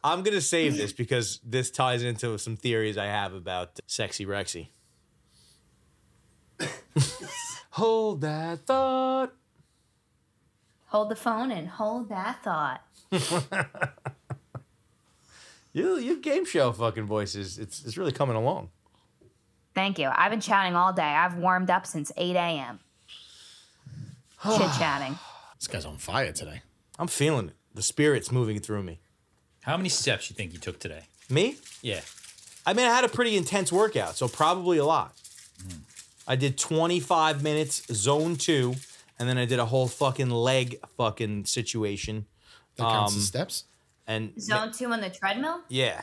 I'm going to save this because this ties into some theories I have about Sexy Rexy. Hold that thought. Hold the phone and hold that thought. Your game show fucking voice it's really coming along. Thank you. I've been chatting all day. I've warmed up since 8 a.m. Chit-chatting. This guy's on fire today. I'm feeling it. The spirit's moving through me. How many steps you think you took today? Me? Yeah. I mean, I had a pretty intense workout, so probably a lot. I did 25 minutes, zone 2, and then I did a whole fucking leg fucking situation. That counts as steps? And Zone 2 on the treadmill? Yeah.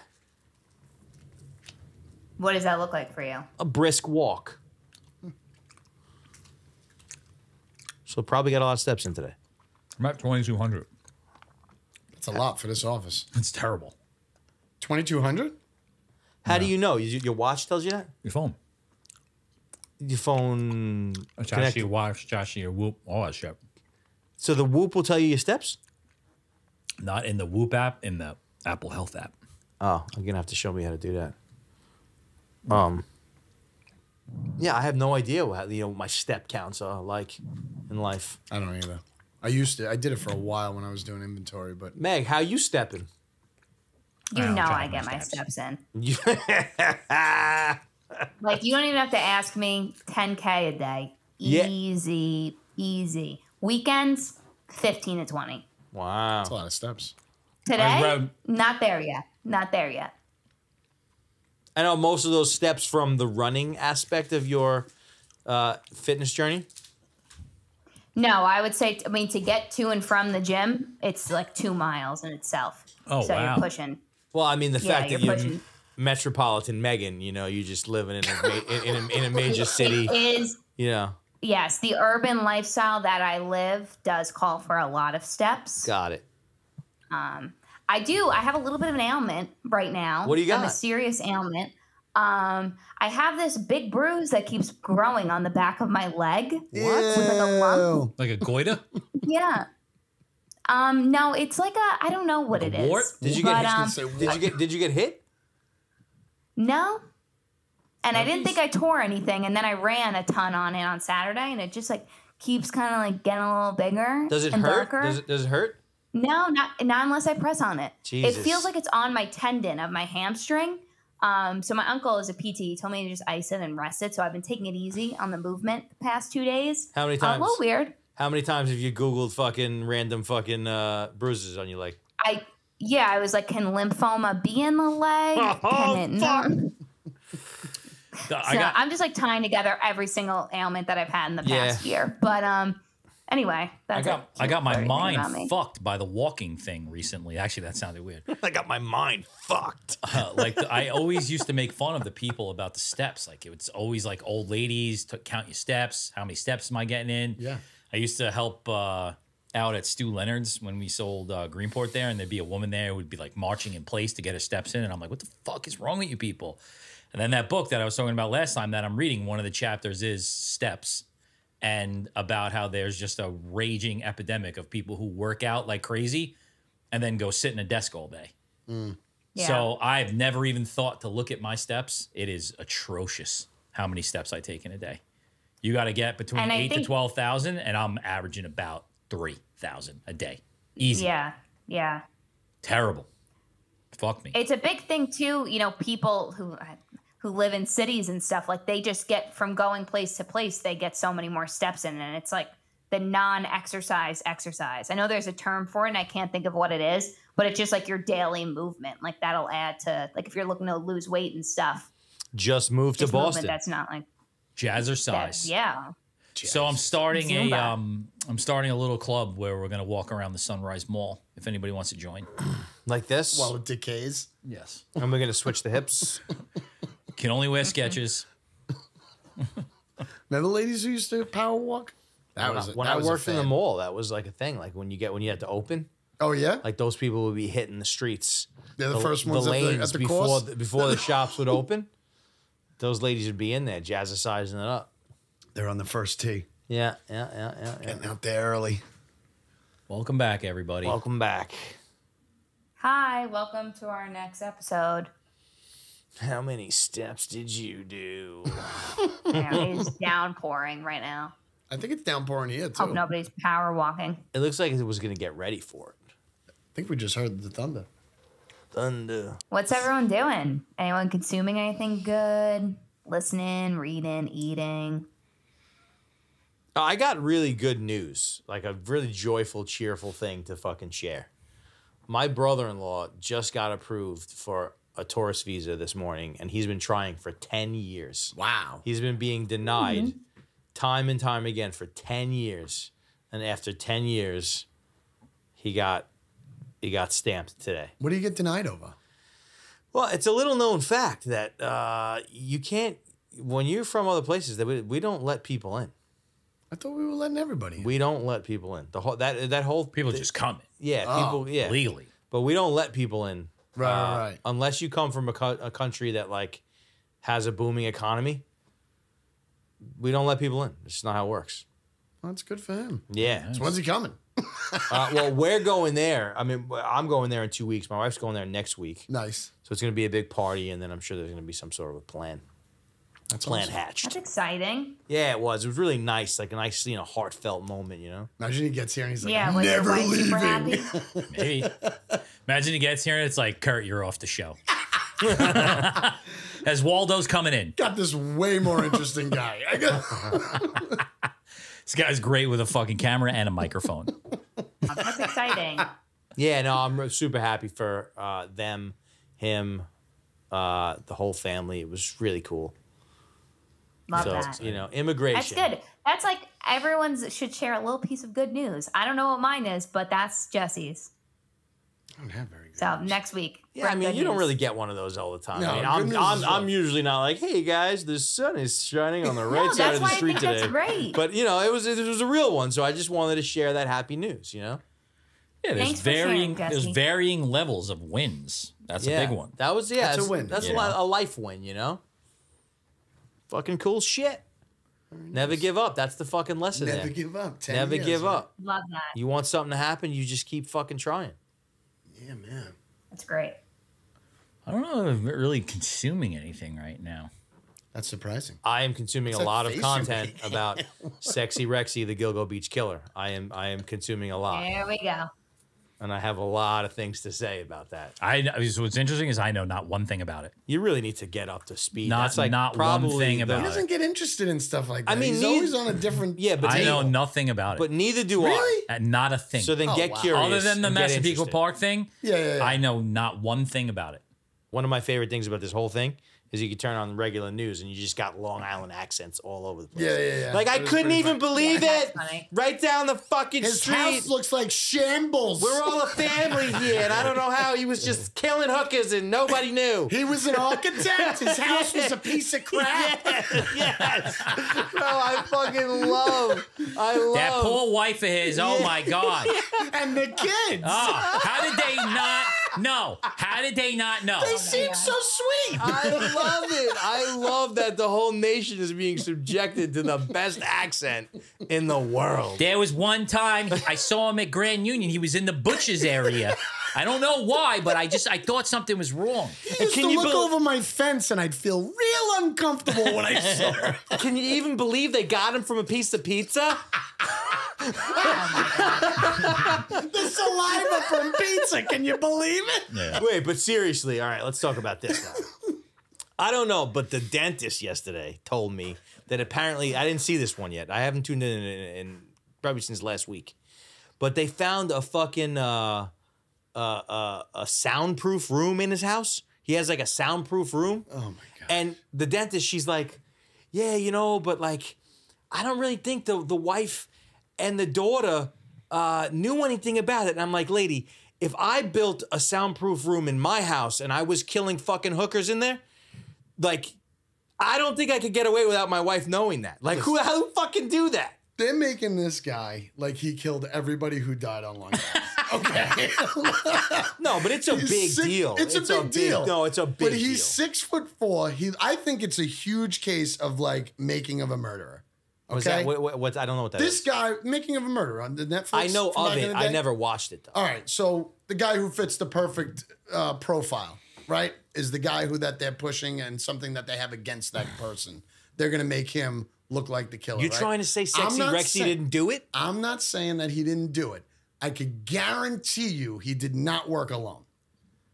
What does that look like for you? A brisk walk. So probably got a lot of steps in today. I'm at 2,200. That's a lot for this office. It's terrible. 2,200? How do you know? Your watch tells you that? Your phone. Your phone It's connected. actually your watch, it's actually your Whoop, all that shit. So the Whoop will tell you your steps? Not in the Whoop app, in the Apple Health app. Oh, you're going to have to show me how to do that. Yeah, I have no idea what my step counts are like in life. I don't either. I did it for a while when I was doing inventory, but Meg, how you stepping? You know track I my get my steps. steps in. Like, you don't even have to ask me. 10K a day. Yeah. Easy. Weekends, 15 to 20. Wow. that's a lot of steps. Today, not there yet. I know most of those steps from the running aspect of your fitness journey. No, I would say, to get to and from the gym, it's like 2 miles in itself. Oh, so wow. you're pushing. Well, I mean, the fact that you're you're pushing. metropolitan Megan, you just living in a major city. It is. Yeah. Yes, the urban lifestyle that I live does call for a lot of steps. Got it. I have a little bit of an ailment right now. What do you got? I have a serious ailment. I have this big bruise that keeps growing on the back of my leg. What? With like a lump. Like a goiter? Yeah. No, it's like I don't know what it is. wart? Did you get did you get hit? No. And I didn't think I tore anything, and then I ran a ton on it on Saturday, and it just like keeps kind of like getting a little bigger. Does it and hurt? Darker. Does it hurt? No, not unless I press on it. Jesus. It feels like it's on my tendon of my hamstring. So my uncle is a PT. He told me to just ice it and rest it. So I've been taking it easy on the movement the past 2 days. How many times? A little weird. How many times have you Googled fucking random fucking bruises on your leg? I was like, can lymphoma be in the leg? Can it not? I'm just like tying together every single ailment that I've had in the past year. But anyway, that's I got my mind fucked by the walking thing recently. Actually, that sounded weird. I got my mind fucked. I always used to make fun of the people about the steps. Like, it's always like old ladies to count your steps. How many steps am I getting in? Yeah. I used to help out at Stu Leonard's when we sold Greenport there, and there'd be a woman there who would be like marching in place to get her steps in. And I'm like, what the fuck is wrong with you people? And then that book that I was talking about last time that I'm reading, one of the chapters is steps, and about how there's just a raging epidemic of people who work out like crazy and then go sit in a desk all day. Yeah. So I've never even thought to look at my steps. It is atrocious how many steps I take in a day. You got to get between 8 to 12,000, and I'm averaging about 3,000 a day. Easy. Yeah. Terrible. Fuck me. It's a big thing too. People who live in cities and stuff, like they just get from going place to place, they get so many more steps in, and it's like the non-exercise exercise. I know there's a term for it, and I can't think of what it is, but it's just like your daily movement. Like that'll add to, like if you're looking to lose weight and stuff. Just moved to Boston. That's not like Jazzercise. Yeah. So I'm starting a little club where we're gonna walk around the Sunrise Mall. If anybody wants to join, Like this? While it decays. yes. And we're going to switch the hips. Can only wear Skechers. Remember ladies who used to power walk? When I worked in the mall, that was like a thing. Like when you had to open, Oh, yeah? like those people would be hitting the streets. They're the first ones the at lanes the course? before the shops would open. Those ladies would be in there, jazzercising it up. They're on the first tee. Yeah. Getting out there early. Welcome back, everybody. Welcome back. Hi, welcome to our next episode. How many steps did you do? Yeah, it's downpouring right now. I think it's downpouring here too. Hope nobody's power walking. It looks like it was going to get ready for it. I think we just heard the thunder. Thunder. What's everyone doing? Anyone consuming anything good? Listening, reading, eating? I got really good news, like a really joyful, cheerful thing to fucking share. My brother-in-law just got approved for a tourist visa this morning, and he's been trying for 10 years. Wow. He's been being denied time and time again for 10 years. And after 10 years, he got stamped today. What do you get denied over? Well, it's a little known fact that you can't, when you're from other places, that we don't let people in. I thought we were letting everybody in. We don't let people in. The whole that whole People just come yeah, people legally. But we don't let people in. Right. Unless you come from a country that like has a booming economy. We don't let people in. It's just not how it works. Well, that's good for him. Yeah. So when's he coming? Well, we're going there. I mean, I'm going there in 2 weeks. My wife's going there next week. Nice. So it's going to be a big party, and then I'm sure there's going to be some sort of a plan. That's Plan awesome. hatched. That's exciting. Yeah, it was. It was really nice, like a nice, heartfelt moment, Imagine he gets here and he's like, Yeah, I'm was your never wife super leaving. happy? Maybe. Imagine he gets here and it's like, Kurt, you're off the show. As Waldo's coming in. Got this way more interesting guy. This guy's great with a fucking camera and a microphone. That's exciting. Yeah, no, I'm super happy for them, him, the whole family. It was really cool. Love So, that. immigration. That's good. That's like everyone's should share a little piece of good news. I don't know what mine is, but that's Jesse's. I don't have very good. So next week. Yeah, I bring mean, good you don't news. really get one of those all the time. No, I good mean, news is I'm what? usually not like, hey guys, the sun is shining on the right No, side that's of the why I street think that's today. great. But it was a real one, so I just wanted to share that happy news. Yeah, Thanks for sharing, there's Jesse. varying levels of wins. That's a big one. That was That's a win. That's Yeah. a life win, Fucking cool shit. Never give up. That's the fucking lesson. Never there. give up. 10 Never years, give right? up. Love that. You want something to happen, you just keep fucking trying. Yeah, man. That's great. I don't know if I'm really consuming anything right now. That's surprising. I am consuming What's a that lot of face content you're about Sexy Rexy, the Gilgo Beach Killer. I am consuming a lot, There we go. and I have a lot of things to say about that. So what's interesting is I know not one thing about it. You really need to get up to speed. Not- That's like not one probably thing the- about He it. doesn't get interested in stuff like that. I mean, he's always on a different. Yeah, but I know neither- nothing about it. But neither do Really? Not a thing. So then Oh, get wow. curious. Other than the and get Massapequa interested. Park thing, Yeah. I know not one thing about it. One of my favorite things about this whole thing is you can turn on regular news and you just got Long Island accents all over the place. Yeah. Like I It was couldn't pretty even funny. believe Yeah, it. that's funny. Right down the fucking His street. house looks like shambles. We're all a family here, and I don't know how he was just killing hookers and nobody knew. He was an architect. His house was a piece of crap. Yes. Bro, I fucking love. That poor wife of his, oh my God. And the kids. Oh, how did they not know? How did they not know? They seem so sweet. I love it. I love that the whole nation is being subjected to the best accent in the world. There was one time I saw him at Grand Union. He was in the butcher's area. I don't know why, but I thought something was wrong. He used can to you look bel- over my fence and I'd feel real uncomfortable when I saw her. Can you even believe they got him from a piece of pizza? The saliva from pizza. Can you believe it? Yeah. Wait, but seriously, all right, let's talk about this now. I don't know, but the dentist yesterday told me that apparently, I didn't see this one yet. I haven't tuned in probably since last week. But they found a fucking a soundproof room in his house. He has like a soundproof room. Oh, my God. And the dentist, she's like, yeah, but like, I don't really think the wife and the daughter knew anything about it. And I'm like, lady, if I built a soundproof room in my house and I was killing fucking hookers in there, like, I don't think I could get away without my wife knowing that. Like, how fucking do that? They're making this guy like he killed everybody who died on Long Island. Okay. No, but it's a He's big sick- deal. It's a big deal. No, it's a big But he's deal. 6'4". I think it's a huge case of like making of a murderer. Was Okay. that what? I don't know what that is. This guy, Making of a Murderer on the Netflix. I know from of back in it. the I day. never watched it though. All right, so the guy who fits the perfect profile, right, is the guy that they're pushing and something that they have against that person. They're gonna make him look like the killer. You're right? trying to say I'm Sexy not Rexy saying- didn't do it? I'm not saying that he didn't do it. I could guarantee you he did not work alone.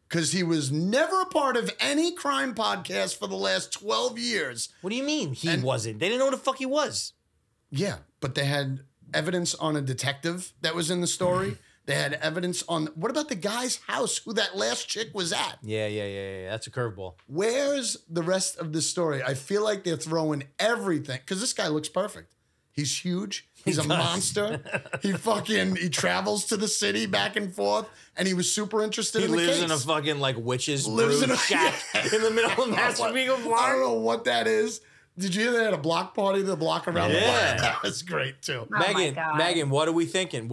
Because he was never a part of any crime podcast for the last 12 years. What do you mean he wasn't? They didn't know what the fuck he was. Yeah, but they had evidence on a detective that was in the story. They had evidence on, what about the guy's house who that last chick was at? Yeah. That's a curveball. Where's the rest of the story? I feel like they're throwing everything, because this guy looks perfect. He's huge. He's a monster. He travels to the city back and forth, and he was super interested in the case. He lives in a fucking like witch's Lives in a shack in the middle of Massapequa I Park. don't know what that is. Did you hear they had a block party the block around the Yeah. block? That was great too. Oh my God. Megan, what are we thinking?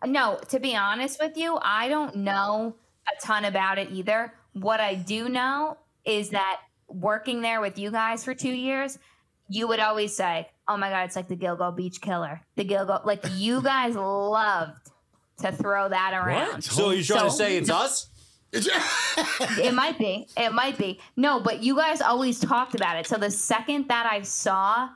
No, to be honest with you, I don't know a ton about it either. What I do know is that working there with you guys for 2 years, you would always say, "Oh my God, it's like the Gilgo Beach Killer." The Gilgo, like you guys loved to throw that around. So you're trying to say it's us? It might be. It might be. No, but you guys always talked about it. So the second that I saw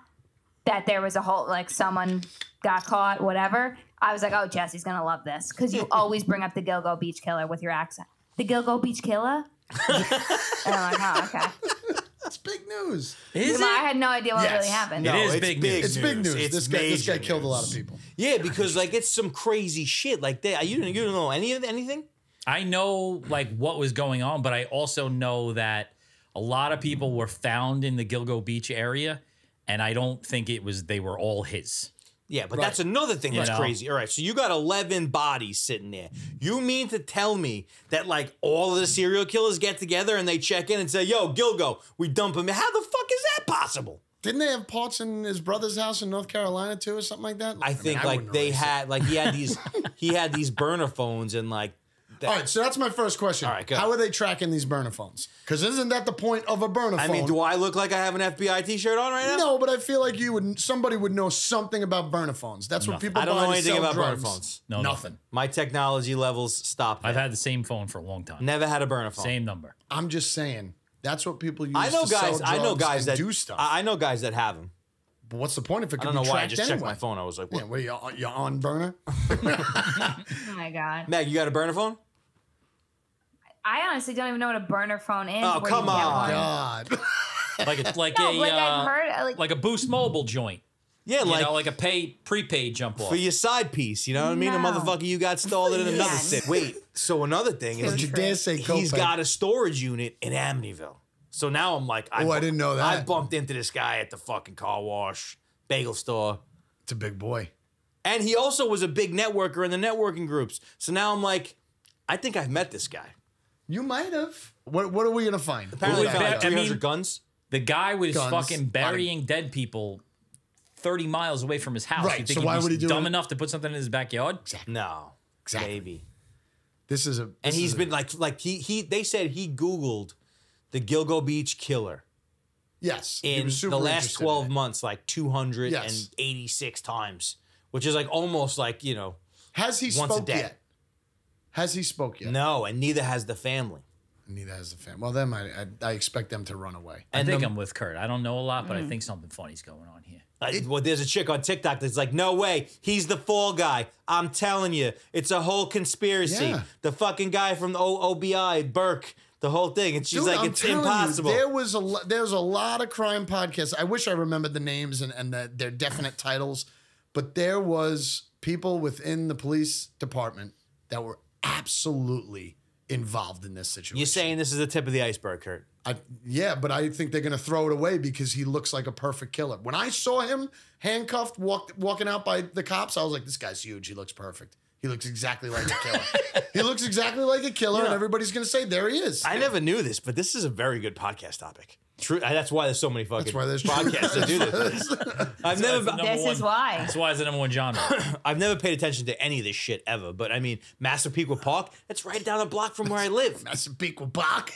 that there was a whole, like someone got caught, whatever, I was like, oh, Jesse's going to love this. Because you always bring up the Gilgo Beach Killer with your accent. The Gilgo Beach Killer? And I'm like, oh, okay. That's big news. I had no idea what really happened. It is it's big news. It's big news. It's This guy major killed a lot of news. people. Yeah, because like it's some crazy shit like that. You don't know anything? I know like what was going on, but I also know that a lot of people were found in the Gilgo Beach area, and I don't think they were all his. Yeah, but that's another thing that's know? crazy. All right, so you got 11 bodies sitting there. You mean to tell me that like all of the serial killers get together and they check in and say, "Yo, Gilgo, we dump him." How the fuck is that possible? Didn't they have parts in his brother's house in North Carolina too, or something like that? I think mean, I like wouldn't they really had like he had these burner phones and like. All right, so that's my first question. All right, go. How are they tracking these burner phones? Because isn't that the point of a burner phone? I mean, do I look like I have an FBI T-shirt on right now? No, but I feel like somebody would know something about burner phones. That's what people I don't buy know to anything sell about burner drugs. phones. No, Nothing. My technology levels stop. I've had the same phone for a long time. Never had a burner phone. Same number. I'm just saying. That's what people use I know to sell guys. drugs I know guys and that do stuff. I know guys that have them. But what's the point if it I could don't be know why I tracked just anyway? checked my phone. I was like, Yeah, what? where you're on burner? Oh my God. Meg, you got a burner phone? I honestly don't even know what a burner phone is. Oh, Where come you get on. one. God. Like No, a like I've heard, like a Boost Mobile joint. Yeah, You like know, like a prepaid jump off. for your side piece. You know what I mean? A No. motherfucker you got stalled in another Yes. city. Wait, so another thing Don't is you dare say he's copay. got a storage unit in Amityville. So now I'm like, Oh, I didn't know that. I bumped into this guy at the fucking car wash, bagel store. It's a big boy. And he also was a big networker in the networking groups. So now I'm like, I think I've met this guy. You might have. What are we going to find? Apparently, Well, I found like I 300 mean- guns. The guy was Guns. fucking burying dead people 30 miles away from his house. Right, You think so he'd why be would he do dumb it? enough to put something in his backyard? No, Exactly. maybe. This is a. And this he's is a- been like he. They said he Googled the Gilgo Beach Killer Yes. he in was super the last interested in 12 it. months, like 286 times, which is like almost like Has he once a spoke day. yet? Has he spoke yet? No, and neither has the family. Neither has the family. Well, then I expect them to run away. I And think the- I'm with Kurt. I don't know a lot, but I think something funny's going on here. Well, there's a chick on TikTok that's like, no way, he's the fall guy. I'm telling you, it's a whole conspiracy. Yeah. The fucking guy from the OBI, Burke, the whole thing. And she's Dude, like, I'm it's telling you, impossible. there's a lot of crime podcasts. I wish I remembered the names and their definite titles, but there was people within the police department that were absolutely involved in this situation. You're saying this is the tip of the iceberg, Kurt. Yeah, but I think they're going to throw it away because he looks like a perfect killer. When I saw him handcuffed, walking out by the cops, I was like, this guy's huge. He looks perfect. He looks exactly like a killer. He looks exactly like a killer, and everybody's going to say, there he is. I never knew this, but this is a very good podcast topic. True. That's why there's so many fucking That's why there's podcasts that do this. I've never, This is why. That's why it's the number one genre. I've never paid attention to any of this shit ever. But I mean, Massapequa Park, that's right down the block from where I live. Massapequa Park.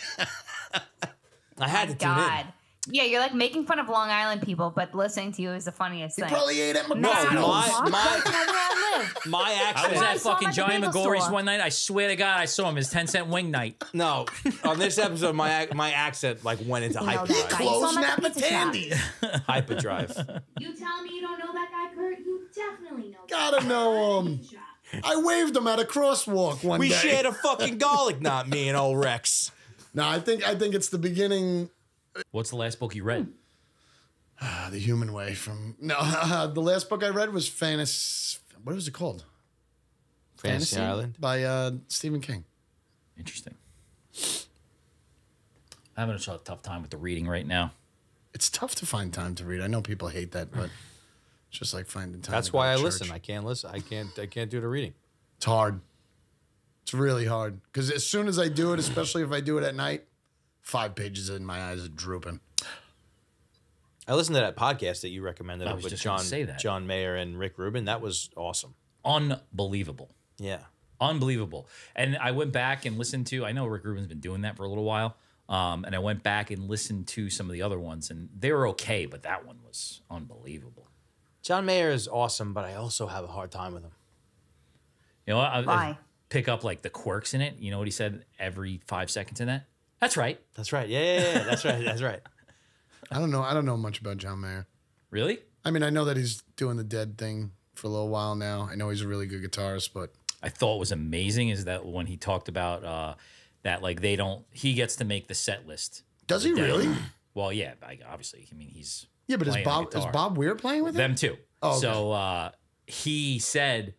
I had to tune in. God. Yeah, you're like making fun of Long Island people, but listening to you is the funniest He thing. probably ate at No, McDonald's. my I accent. was I at saw him fucking at the Johnny bagel McGorry's store. one night. I swear to God, I saw him. His 10-cent wing night. No, on this episode, my accent like went into You know that guy. hyperdrive. You saw Close him at the Napa pizza shop. Tandy. Hyperdrive. You telling me you don't know that guy, Kurt? You definitely know. Gotta know him. I waved him at a crosswalk one We day. shared a fucking garlic knot, me and old Rex. No, I think it's the beginning. What's the last book you read? The Human Way from the last book I read was What was it called? Fantasy Island by Stephen King. Interesting. I'm having a tough time with the reading right now. It's tough to find time to read. I know people hate that, but it's just like finding time. That's to go why to I church. listen. I can't listen. I can't do the reading. It's hard. It's really hard because as soon as I do it, especially if I do it at night, 5 pages in, my eyes are drooping. I listened to that podcast that you recommended I was with just gonna say that. John Mayer and Rick Rubin. That was awesome. Unbelievable. Yeah. Unbelievable. And I went back and listened to, I know Rick Rubin's been doing that for a little while. And I went back and listened to some of the other ones, and they were okay, but that one was unbelievable. John Mayer is awesome, but I also have a hard time with him. You know, I Why? pick up like the quirks in it. You know what he said every 5 seconds in that? That's right. That's right. Yeah. That's right. That's right. I don't know much about John Mayer. Really? I mean, I know that he's doing the Dead thing for a little while now. I know he's a really good guitarist, but I thought was amazing is that when he talked about that, like he gets to make the set list. does he really? Well, yeah, obviously. I mean, he's Yeah, but is playing the Bob guitar. Weir playing with him? Them too. Oh, okay. So he said,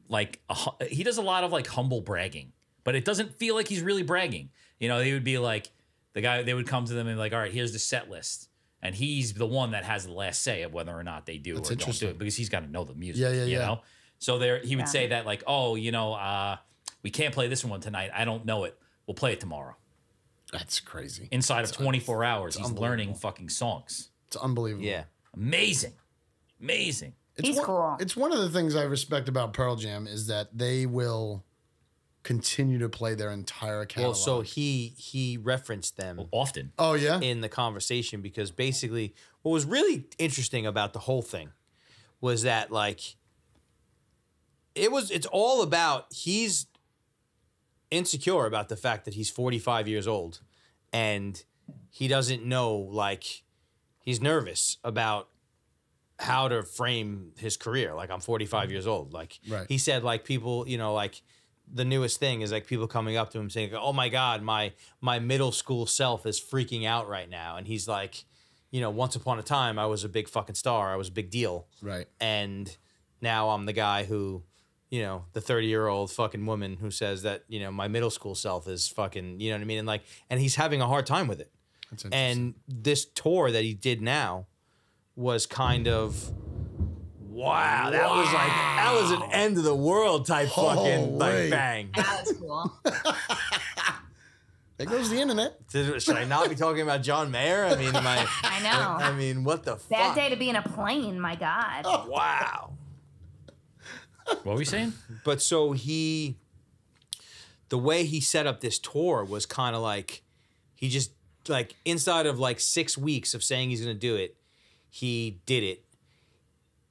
like, he does a lot of like humble bragging, but it doesn't feel like he's really bragging. You know, they would be like, they would come to them and be like, all right, here's the set list. And he's the one that has the last say of whether or not they do or don't do it because he's got to know the music. Yeah. You know? So he would say that like, oh, you know, we can't play this one tonight. I don't know it. We'll play it tomorrow. That's crazy. Inside of 24 hours, he's learning fucking songs. It's unbelievable. Yeah. Amazing. Amazing. He's cool. It's one of the things I respect about Pearl Jam is that they will continue to play their entire catalog. Well, so he referenced them Often. oh yeah, in the conversation because basically what was really interesting about the whole thing was that like it's all about he's insecure about the fact that he's 45 years old and he doesn't know, like, he's nervous about how to frame his career. Like, I'm 45 years old. Like, Right. he said, like, people, you know, like, the newest thing is like people coming up to him saying, oh my God, my middle school self is freaking out right now. And he's like, you know, once upon a time, I was a big fucking star. I was a big deal. right. And now I'm the guy who, you know, the 30-year-old fucking woman who says that, you know, my middle school self is fucking, you know what I mean? And like, and he's having a hard time with it. That's interesting. And this tour that he did now was kind of, wow, that was an end of the world type fucking like Holy. bang. That was cool. There goes the internet. Should I not be talking about John Mayer? I mean, I know. I mean, what the Bad fuck? day to be in a plane, my God. Wow. What were we saying? But so the way he set up this tour was kind of like, he just like inside of like 6 weeks of saying he's going to do it, he did it.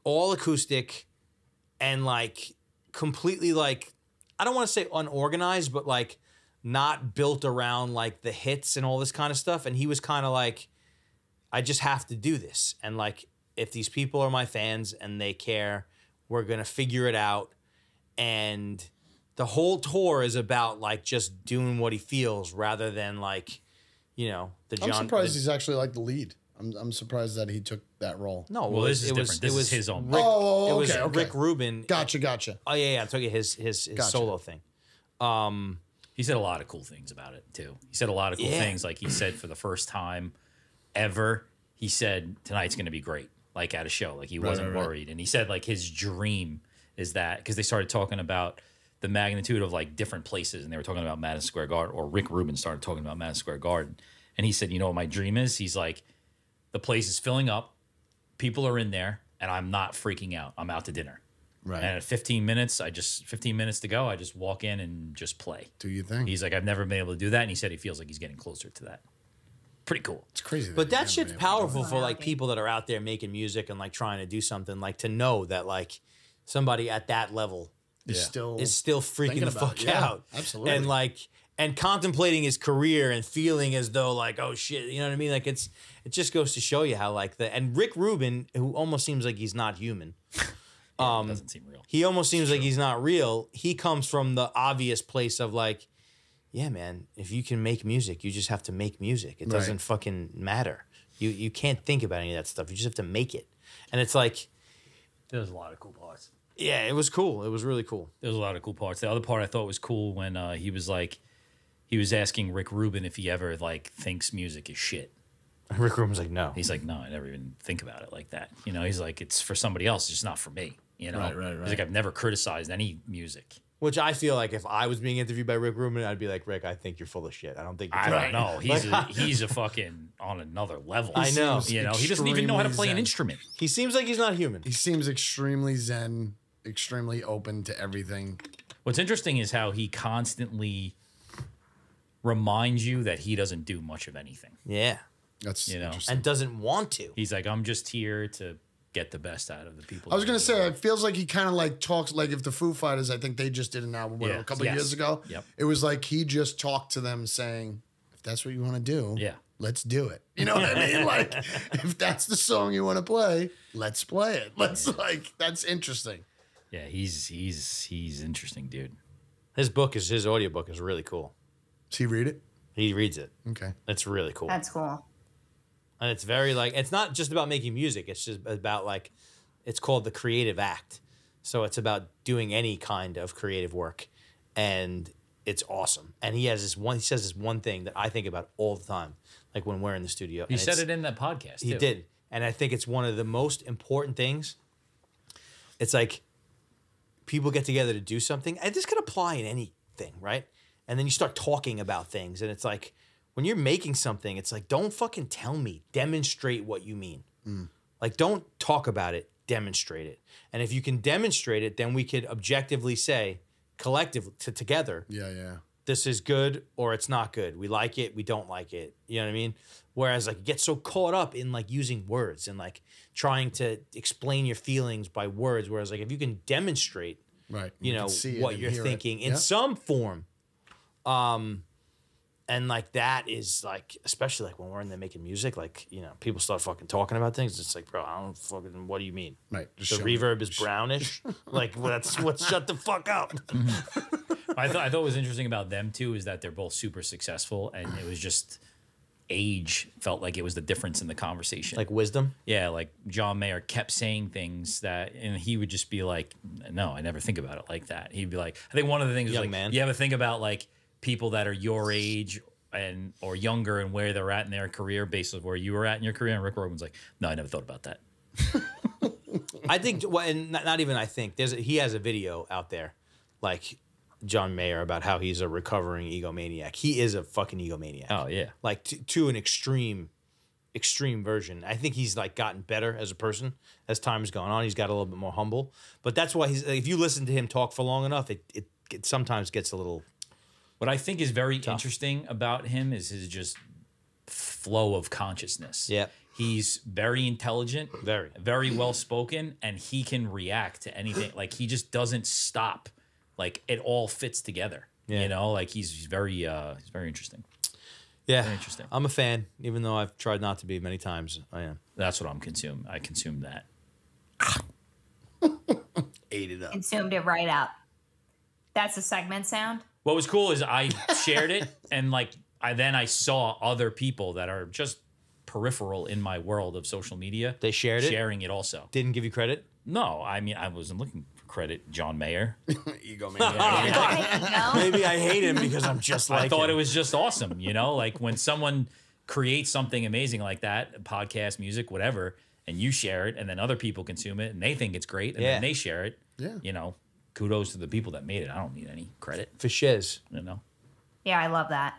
All acoustic and like completely like, I don't want to say unorganized, but like not built around like the hits and all this kind of stuff. And he was kind of like, I just have to do this. And like, if these people are my fans and they care, we're going to figure it out. And the whole tour is about like just doing what he feels rather than like, you know, I'm surprised he's actually like the lead. I'm surprised that he took that role. No, Well, this is it different. This is his own. Rick, Oh, it was okay. Rick Rubin. Gotcha. Oh yeah, I'm talking his Gotcha. solo thing. He said a lot of cool things about it too. He said a lot of cool Yeah. things. Like he said for the first time ever, he said tonight's going to be great. Like at a show, like he wasn't right. worried. And he said like his dream is that because they started talking about the magnitude of like different places, and they were talking about Madison Square Garden, or Rick Rubin started talking about Madison Square Garden, and he said, you know what my dream is? He's like, the place is filling up, people are in there, and I'm not freaking out. I'm out to dinner. Right. And at 15 minutes to go, I just walk in and just play. Do you think? He's like, I've never been able to do that. And he said he feels like he's getting closer to that. pretty cool. It's crazy. But you that haven't shit's been able to do powerful that. for like people that are out there making music and like trying to do something, like to know that like somebody at that level Is Yeah. still freaking thinking the about fuck it. Yeah, out. absolutely. And like and contemplating his career and feeling as though like, oh shit, you know what I mean? Like it just goes to show you how like and Rick Rubin, who almost seems like he's not human. It doesn't seem real. He almost seems like he's not real. He comes from the obvious place of like, yeah, man, if you can make music, you just have to make music. It doesn't Right. fucking matter. You can't think about any of that stuff. You just have to make it. And it's like, There's a lot of cool parts. yeah, it was cool. It was really cool. There's a lot of cool parts. The other part I thought was cool when he was like, he was asking Rick Rubin if he ever like thinks music is shit. Rick Rubin's like, no. He's like, no, I never even think about it like that. You know, he's like, it's for somebody else. It's just not for me. You know, Right. He's like, I've never criticized any music. Which I feel like if I was being interviewed by Rick Rubin, I'd be like, Rick, I think you're full of shit. I don't think you're I right. don't know. He's a fucking on another level. I know. You know, he doesn't even know how to play an Extremely zen. instrument. He seems like he's not human. He seems extremely zen, extremely open to everything. What's interesting is how he constantly reminds you that he doesn't do much of anything. Yeah. That's You know, interesting. And doesn't want to. He's like, I'm just here to get the best out of the people. I was gonna say, it feels like he kind of like talks like if the Foo Fighters, I think they just did an album Yeah. a couple of Yes. years ago. Yep. It was like he just talked to them saying, if that's what you want to do, Yeah. let's do it. You know what I mean? Like, if that's the song you want to play, let's play it. Let's like, that's interesting. Yeah, he's interesting, dude. His audiobook is really cool. Does he read it? He reads it. Okay. It's really cool. That's cool. And it's very like, it's not just about making music. It's just about like, it's called the creative act. So it's about doing any kind of creative work. And it's awesome. And he says this one thing that I think about all the time. Like when we're in the studio. He And said it's- it in that podcast. He too. did. And I think it's one of the most important things. It's like people get together to do something. And this could apply in anything, right? And then you start talking about things. And it's like, when you're making something, it's like, don't fucking tell me. Demonstrate what you mean. Like, don't talk about it. Demonstrate it. And if you can demonstrate it, then we could objectively say, collectively, together, Yeah. this is good or it's not good. We like it, we don't like it. You know what I mean? Whereas like you get so caught up in like using words and like trying to explain your feelings by words. Whereas like if you can demonstrate, Right. you know, can see it what and you're hear it. thinking in Yeah. some form. And like that is like, especially like when we're in there making music, like, you know, people start fucking talking about things. It's like, bro, I don't fucking, what do you mean? Right. Just The show me. reverb is brownish. Like, shut the fuck up. I thought what was interesting about them too is that they're both super successful, and it was just age felt like it was the difference in the conversation. Like wisdom. yeah, like John Mayer kept saying things that, and he would just be like, "No, I never think about it like that." He'd be like, I think one of the things is Young like, man. you ever think about like people that are your age and or younger and where they're at in their career based on where you were at in your career? And Rick Rubin's like, "No, I never thought about that." I think, well, and not even I think, he has a video out there, like John Mayer, about how he's a recovering egomaniac. He is a fucking egomaniac. Oh yeah, Like to an extreme version. I think he's like gotten better as a person as time's gone on. He's got a little bit more humble. But that's why if you listen to him talk for long enough, it sometimes gets a little. what I think is very interesting about him is his just flow of consciousness. Yeah. He's very intelligent, Very. very well spoken, and he can react to anything. Like he just doesn't stop. Like it all fits together. Yeah. You know, like he's very interesting. Yeah. Very interesting. I'm a fan, even though I've tried not to be many times. I am. That's what I'm consuming. I consume that. Ate it up. Consumed it right out. That's a segment sound. What was cool is I shared it, and like I saw other people that are just peripheral in my world of social media. They shared it? sharing it also. Didn't give you credit? No, I mean I wasn't looking for credit. John Mayer. Egomaniac. No? Maybe I hate him because I'm just like I thought him. it was just awesome, you know, like when someone creates something amazing like that, podcast, music, whatever, and you share it, and then other people consume it, and they think it's great, and Yeah. then they share it. Yeah. You know, kudos to the people that made it. I don't need any credit. for shiz. You know, Yeah, I love that.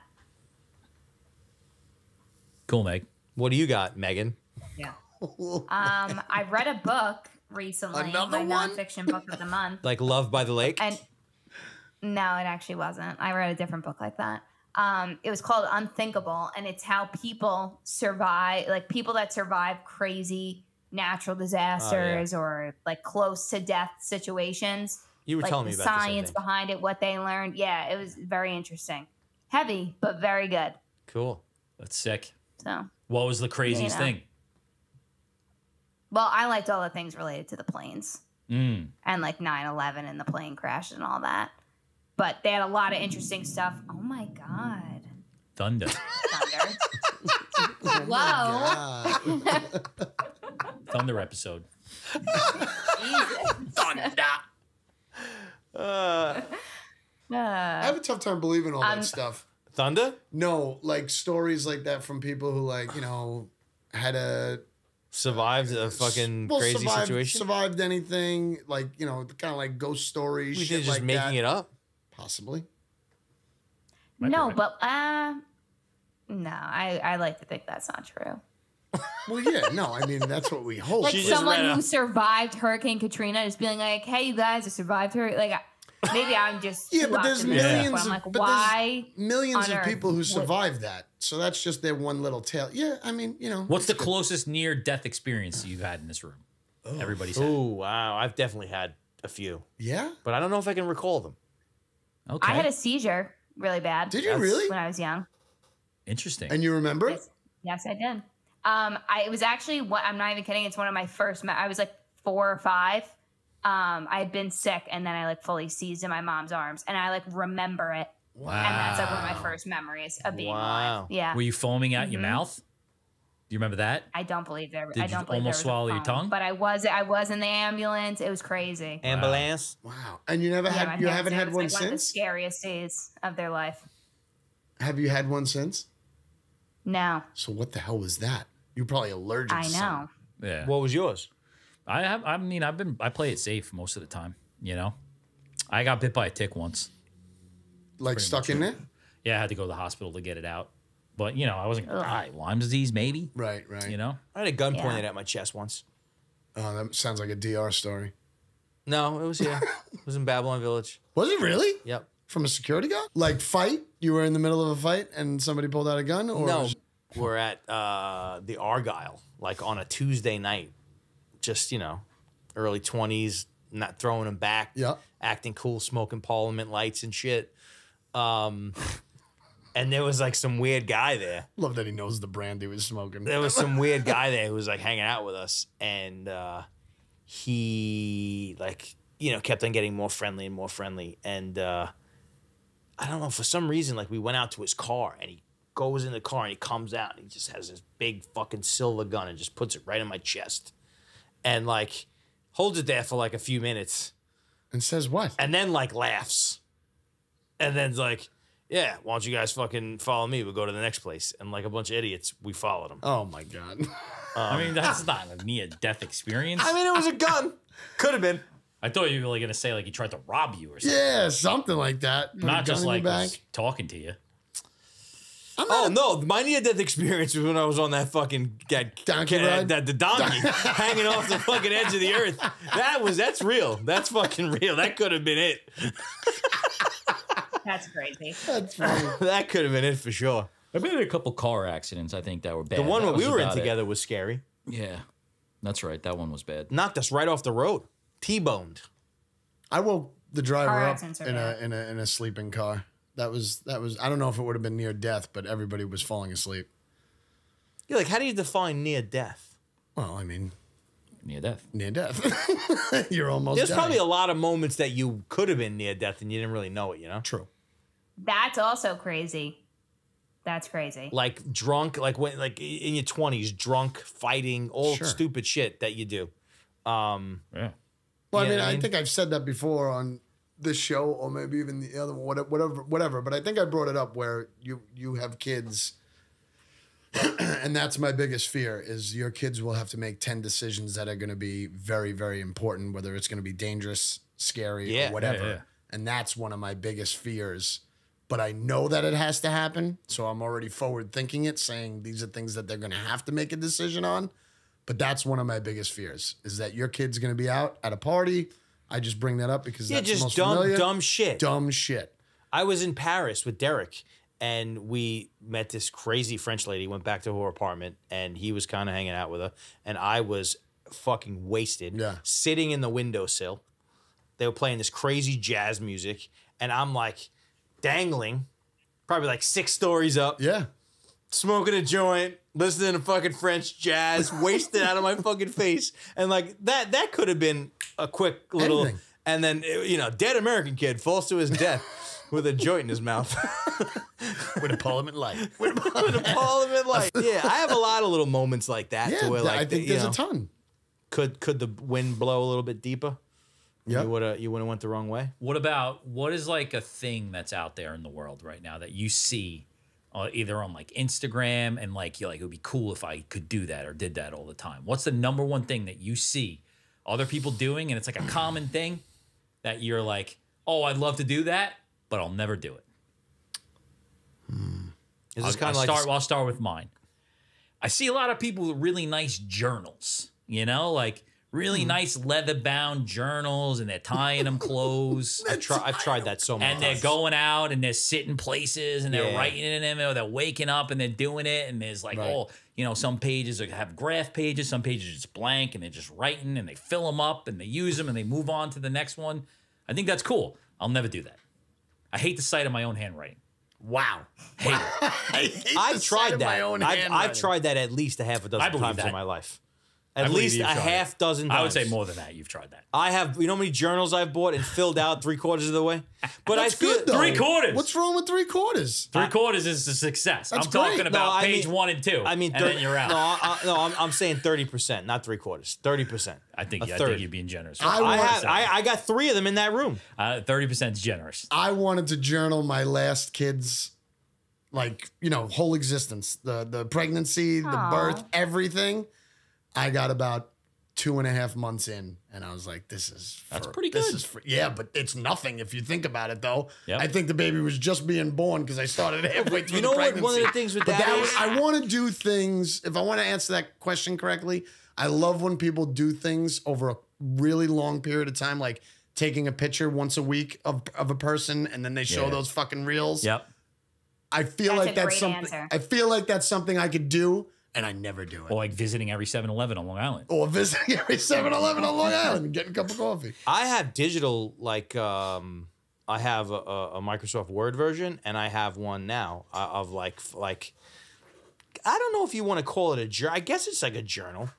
cool, Meg. What do you got, Megan? Yeah. I read a book recently, Another my one? nonfiction book of the month. Like Love by the Lake? And no, it actually wasn't. I read a different book like that. It was called Unthinkable, and it's how people survive, like people that survive crazy natural disasters or like close to death situations. You were like telling me the about this, I science think. behind it, what they learned. Yeah, it was very interesting. Heavy, but very good. Cool. That's sick. So, What was the craziest You know. thing? well, I liked all the things related to the planes Mm. and like 9/11 and the plane crash and all that. But they had a lot of interesting stuff. Oh my God. Thunder. Thunder. Whoa. God. Thunder episode. Jesus. I have a tough time believing all that stuff. Thunder? No, like stories like that from people who had a Survived a fucking crazy situation? survived anything, like, kind of like ghost stories, You shit think just like making that. it up? Possibly. No, right. but no, I like to think that's not true. Well, yeah, no, I mean, that's what we hope. Like She just someone ran who a- survived Hurricane Katrina just being like, "Hey, you guys, I survived her." Like, maybe I'm just Yeah, too but there's optimistic, millions but I'm of- like, but there's why? millions on of Earth people who would- survived that. So that's just their one little tale. Yeah, I mean, What's the closest near-death experience you've had in this room? Everybody's had. Oh, wow. I've definitely had a few, Yeah? but I don't know if I can recall them. Okay. I had a seizure really bad. Did you really? When I was young. Interesting. And you remember it? Yes, I did. It was actually what I'm not even kidding. It's one of my first. I was like 4 or 5. I had been sick, and then I like fully seized in my mom's arms, and I like remember it, Wow. and that's like one of my first memories of being alive. Yeah, Were you foaming out your mouth? Do you remember that? I don't believe there. Did I you don't believe almost there was swallow a your phone, tongue? But I was in the ambulance. It was crazy. Ambulance? Wow. And you never Yeah, my had, you parents haven't said had it was, one like, one of the since? scariest days of their life. Have you had one since? No, So what the hell was that? You're probably allergic I to know. something. Yeah. What was yours? I play it safe most of the time, I got bit by a tick once. Like stuck in there? Yeah, I had to go to the hospital to get it out. But, I wasn't going to die. Lyme disease, maybe, Right, right. I had a gun Yeah. pointed at my chest once. Oh, that sounds like a DR story. No, it was here. It was in Babylon Village. Was it really? Yep. From a security guard? Like fight? You were in the middle of a fight and somebody pulled out a gun? Or No, was- we're at the Argyle, like on a Tuesday night. Just, early 20s, not throwing them back. Yeah. Acting cool, smoking Parliament lights and shit. And there was like some weird guy there. Love that he knows the brand he was smoking. There was some weird guy there who was like hanging out with us, and he kept on getting more friendly and more friendly. And I don't know, for some reason, like we went out to his car, and he goes in the car and he comes out and he just has this big fucking silver gun and just puts it right in my chest, and like holds it there for like a few minutes, And says what? and then like laughs, and then's like, yeah, why don't you guys fucking follow me? We'll go to the next place. And like a bunch of idiots, we followed him. Oh my God. I mean, that's not a near-death experience. I mean, it was a gun. Could have been. I thought you were really going to say, like, he tried to rob you or something. Yeah, something like that. Put a Not gun just in your like back. was talking to you. Oh no, my near-death experience was when I was on that fucking Donkey ride? the donkey hanging off the fucking edge of the earth. That's real. That's fucking real. That could have been it. That's crazy. That's funny. That could have been it for sure. I've been in a couple car accidents, I think, that were bad. The one That where we was were in about it. together was scary. Yeah, that's right. That one was bad. Knocked us right off the road. T-boned. I woke the driver Car up accidents are in bad. a sleeping car. That was I don't know if it would have been near death, but everybody was falling asleep. You're like, how do you define near death? Well, I mean, Near-death. near death. You're almost There's dying. probably a lot of moments that you could have been near death and you didn't really know it, True. That's also crazy. That's crazy. Like drunk, like when, like in your 20s, drunk, fighting, all Sure. stupid shit that you do. Yeah. Well, Yeah, I mean, I I mean- think I've said that before on this show, or maybe even the other one, whatever. But I think I brought it up where you have kids, and that's my biggest fear: is your kids will have to make 10 decisions that are going to be very, very important, whether it's going to be dangerous, scary, Yeah. or whatever. Yeah. And that's one of my biggest fears. But I know that it has to happen, so I'm already forward thinking it, saying these are things that they're going to have to make a decision on. But that's one of my biggest fears: is that your kid's going to be out at a party. I just bring that up because Yeah, that's the just most dumb familiar. shit. Dumb shit. I was in Paris with Derek, and we met this crazy French lady, went back to her apartment, and he was kind of hanging out with her, and I was fucking wasted, sitting in the windowsill. They were playing this crazy jazz music, and I'm like dangling, probably like 6 stories up. Yeah. Smoking a joint, listening to fucking French jazz, wasted out of my fucking face. And like that could have been a quick little, Anything. and then, you know, dead American kid falls to his death with a joint in his mouth. With a Parliament light. With a Parliament light. Yeah, I have a lot of little moments like that. Yeah, to where, like, I think there's a ton. Could the wind blow a little bit deeper? Yeah. You would have went the wrong way? What is like a thing that's out there in the world right now that you see either on like Instagram and like you're like, it would be cool if I could do that or did that all the time? What's the number one thing that you see other people doing and it's like a common thing that you're like, oh, I'd love to do that, but I'll never do it? Is this kind of like I'll start with mine. I see a lot of people with really nice journals, you know, like really nice leather-bound journals, and they're tying them close. I've tried that so much. And they're going out and they're sitting places and they're writing in them, or they're waking up and they're doing it. And there's like, some pages have graph pages, some pages are just blank, and they're just writing and they fill them up and they use them and they move on to the next one. I think that's cool. I'll never do that. I hate the sight of my own handwriting. Wow. Hate it. I've tried that. I've tried that at least a half a dozen times in my life. At least a half dozen times. I would say more than that. You've tried that. I have. You know how many journals I've bought and filled out 3/4 of the way? But That's I feel good, though. 3/4. What's wrong with 3/4? 3/4 is a success. That's I'm talking great. about No, page 1 and 2. I mean, and then you're out. I'm saying 30%, not 3/4. 30%. I think you're being generous. I got 3 of them in that room. 30% is generous. I wanted to journal my last kid's, whole existence, the pregnancy, the birth, everything. I got about 2.5 months in, and I was like, that's pretty good. Yeah, but it's nothing if you think about it, though. Yep. I think the baby was just being born because I started halfway through the pregnancy. One of the things with But that is, I want to do things, if I want to answer that question correctly, I love when people do things over a really long period of time, like taking a picture once a week of a person, and then they show those fucking reels. Yep. I feel That's like a that's great something. answer. I feel like that's something I could do, and I never do it. Or like visiting every 7-Eleven on Long Island. Or visiting every 7-Eleven on Long Island and getting a cup of coffee. I have digital, I have a Microsoft Word version, and I have one now of like I don't know if you want to call it a journal. I guess it's like a journal,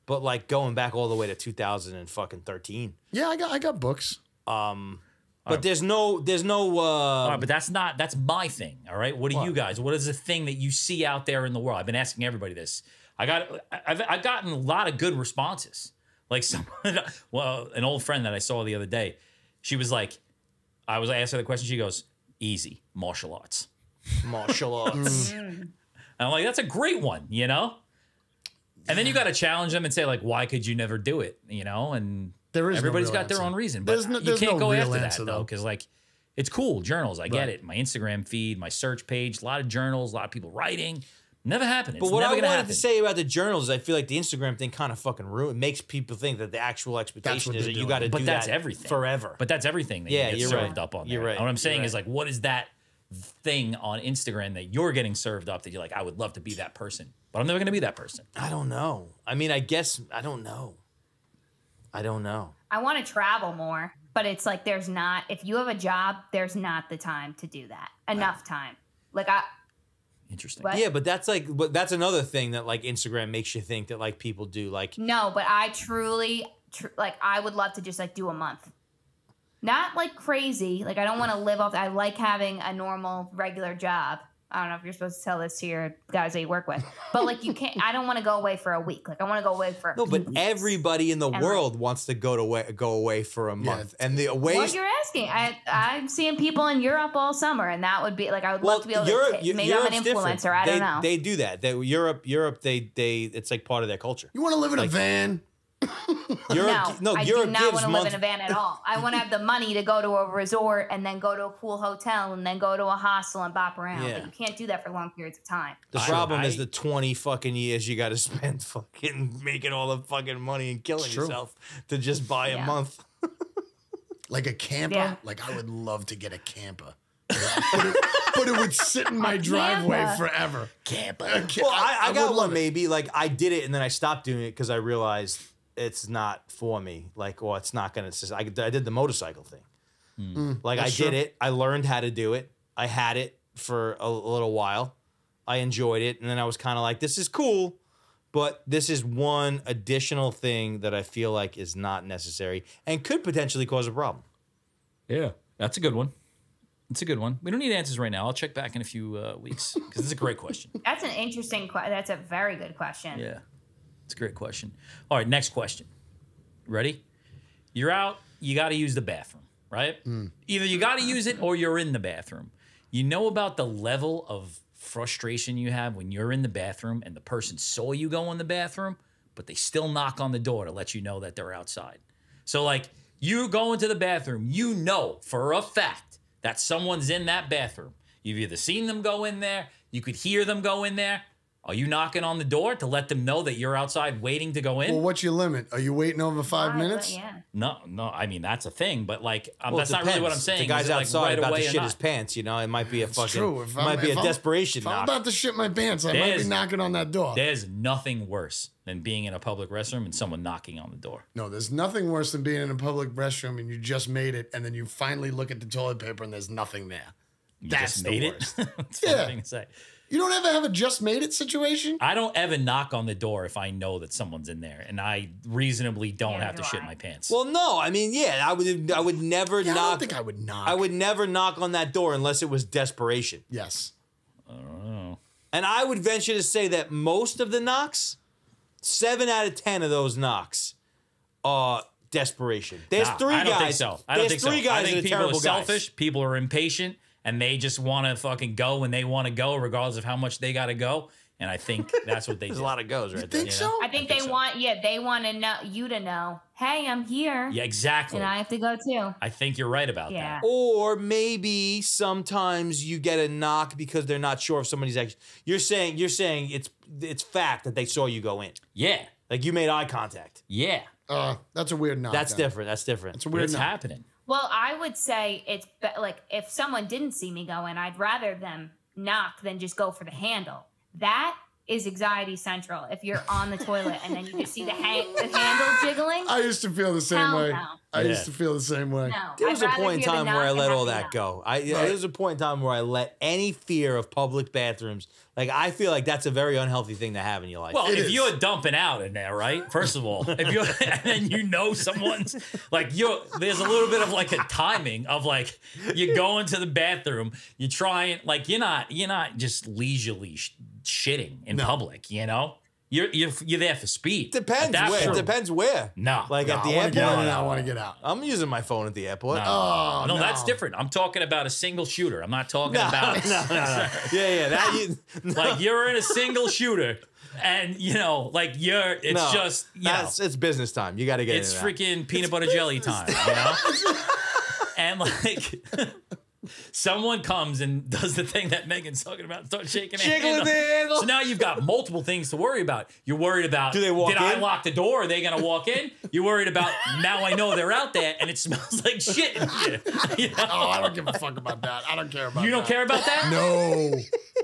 but like going back all the way to 2013. Yeah, I got books. But there's no. All right, but that's my thing. All right, what do you guys? What is the thing that you see out there in the world? I've been asking everybody this. I've gotten a lot of good responses. Like an old friend that I saw the other day, she was like, I asked her the question. She goes, "Easy, martial arts." Martial arts. And I'm like, that's a great one, you know. And then you got to challenge them and say, like, why could you never do it, you know? And everybody's got their own reason, but you can't go after that though, because like, it's cool. Journals, I get it. My Instagram feed, my search page, a lot of journals, a lot of people writing. Never happened. But what I wanted to say about the journals is I feel like the Instagram thing kind of fucking makes people think that the actual expectation is that you got to do that. But that's everything forever. But that's everything that you get served up on there. You're right. And what I'm saying is like, what is that thing on Instagram that you're getting served up that you're like, I would love to be that person, but I'm never going to be that person? I don't know. I mean, I guess I don't know. I want to travel more, but it's like if you have a job, there's not the time to do that. Enough time. Interesting. What? Yeah, but that's another thing that like Instagram makes you think that like people do. Like, no, but I truly I would love to just like do a month. Not like crazy. Like I don't want to live off. I like having a normal, regular job. I don't know if you're supposed to tell this to your guys that you work with, but like you can't. I don't want to go away for a week. Like I want to go away for a few weeks. Everybody in the world wants to go away for a month, and the away. What you're asking? I'm seeing people in Europe all summer, and that would be like I would love to be able to. Maybe I'm an influencer. I don't know. They do that. Europe. They it's like part of their culture. You want to live in a van? Europe I do not want to live in a van at all. I want to have the money to go to a resort and then go to a cool hotel and then go to a hostel and bop around. Yeah. But you can't do that for long periods of time. The problem is the 20 fucking years you got to spend fucking making all the fucking money and killing yourself to just buy a month. Like a camper? Yeah. Like I would love to get a camper. but it would sit in my driveway forever. Camper. Well, I got would love one it. maybe. Like I did it and then I stopped doing it because I realized it's not for me. Like, or it's not gonna. I did the motorcycle thing. Like I did it. I learned how to do it. I had it for a little while. I enjoyed it, and then I was kind of like, "This is cool," but this is one additional thing that I feel like is not necessary and could potentially cause a problem. Yeah, that's a good one. It's a good one. We don't need answers right now. I'll check back in a few weeks because it's a great question. That's an interesting question. That's a very good question. Yeah, it's a great question. All right, next question. Ready? You're out. You got to use the bathroom, right? Either you got to use it or you're in the bathroom. You know about the level of frustration you have when you're in the bathroom and the person saw you go in the bathroom, but they still knock on the door to let you know that they're outside. So, like, you go into the bathroom, you know for a fact that someone's in that bathroom. You've either seen them go in there, you could hear them go in there. Are you knocking on the door to let them know that you're outside waiting to go in? Well, what's your limit? Are you waiting over 5 minutes? Yeah. No, I mean, that's a thing, but like, Well, that's it not really what I'm depends. saying. If the guy's Is it, like, outside right about away to or shit not? his pants, you know, it might be a fucking. True. It might be a desperation If I'm knock. about to shit my pants, I might There's- be knocking on that door. There's nothing worse than being in a public restroom and someone knocking on the door. No, there's nothing worse than being in a public restroom and you just made it, and then you finally look at the toilet paper and there's nothing there. You That's just the made worst. it. That's a funny Yeah. thing to say. You don't ever have a just made it situation? I don't ever knock on the door if I know that someone's in there, and I reasonably don't Yeah, have to do shit I. my pants. Well, no, I mean, yeah, I would never Yeah, I knock. don't think I would knock. I would never knock on that door unless it was desperation. Yes. And I would venture to say that most of the knocks, 7 out of 10 of those knocks, are desperation. There's three I guys. don't think so. I don't There's think three so. I guys think that are people terrible are selfish. guys. People are impatient, and they just want to fucking go when they want to go, regardless of how much they got to go. And I think that's what they There's do. a lot of goes right there. Think so? I think they want to know you to know, hey, I'm here. Yeah, exactly. And I have to go too. I think you're right about Yeah. that. Or maybe sometimes you get a knock because they're not sure if somebody's actually. You're saying it's fact that they saw you go in. Yeah, Like you made eye contact. yeah. That's a weird knock. That's then. different. That's different. It's a But weird it's knock. happening. Well, I would say it's like if someone didn't see me go in, I'd rather them knock than just go for the handle. That is anxiety central. If you're on the toilet and then you just see the handle jiggling, I used to feel the same Hell way. no. I used Yeah. to feel the same way. no. There was I'd a rather point in hear the time where knock I and let have all the that knock. go. There was a point in time where I let any fear of public bathrooms. Like I feel like that's a very unhealthy thing to have in your life. Well, It if is. you're dumping out in there, right? First of all, if you're and then you know someone's like there's a little bit of like a timing of like you go into the bathroom, you try and like you're not just leisurely shitting in public, you know? You're there for speed. depends At that where. It point- depends where. No. Like No, at the I want to get airport. out. I want to get out. I'm using my phone at the airport. Oh, no, no. that's different. I'm talking about a single shooter. I'm not talking about Yeah. That you. like you're in a single shooter and you know, like it's No, just you know it's business time. You got to get it's into that. freaking peanut butter jelly time, you know? And like someone comes and does the thing that Megan's talking about, start shaking their Jiggling hand. the handle. So now you've got multiple things to worry about. You're worried about Do they walk did I in? lock the door? Are they gonna walk in? You're worried about now I know they're out there and it smells like shit in here. You know? Oh, I don't give a fuck about that. I don't care about You don't that. care about that? No.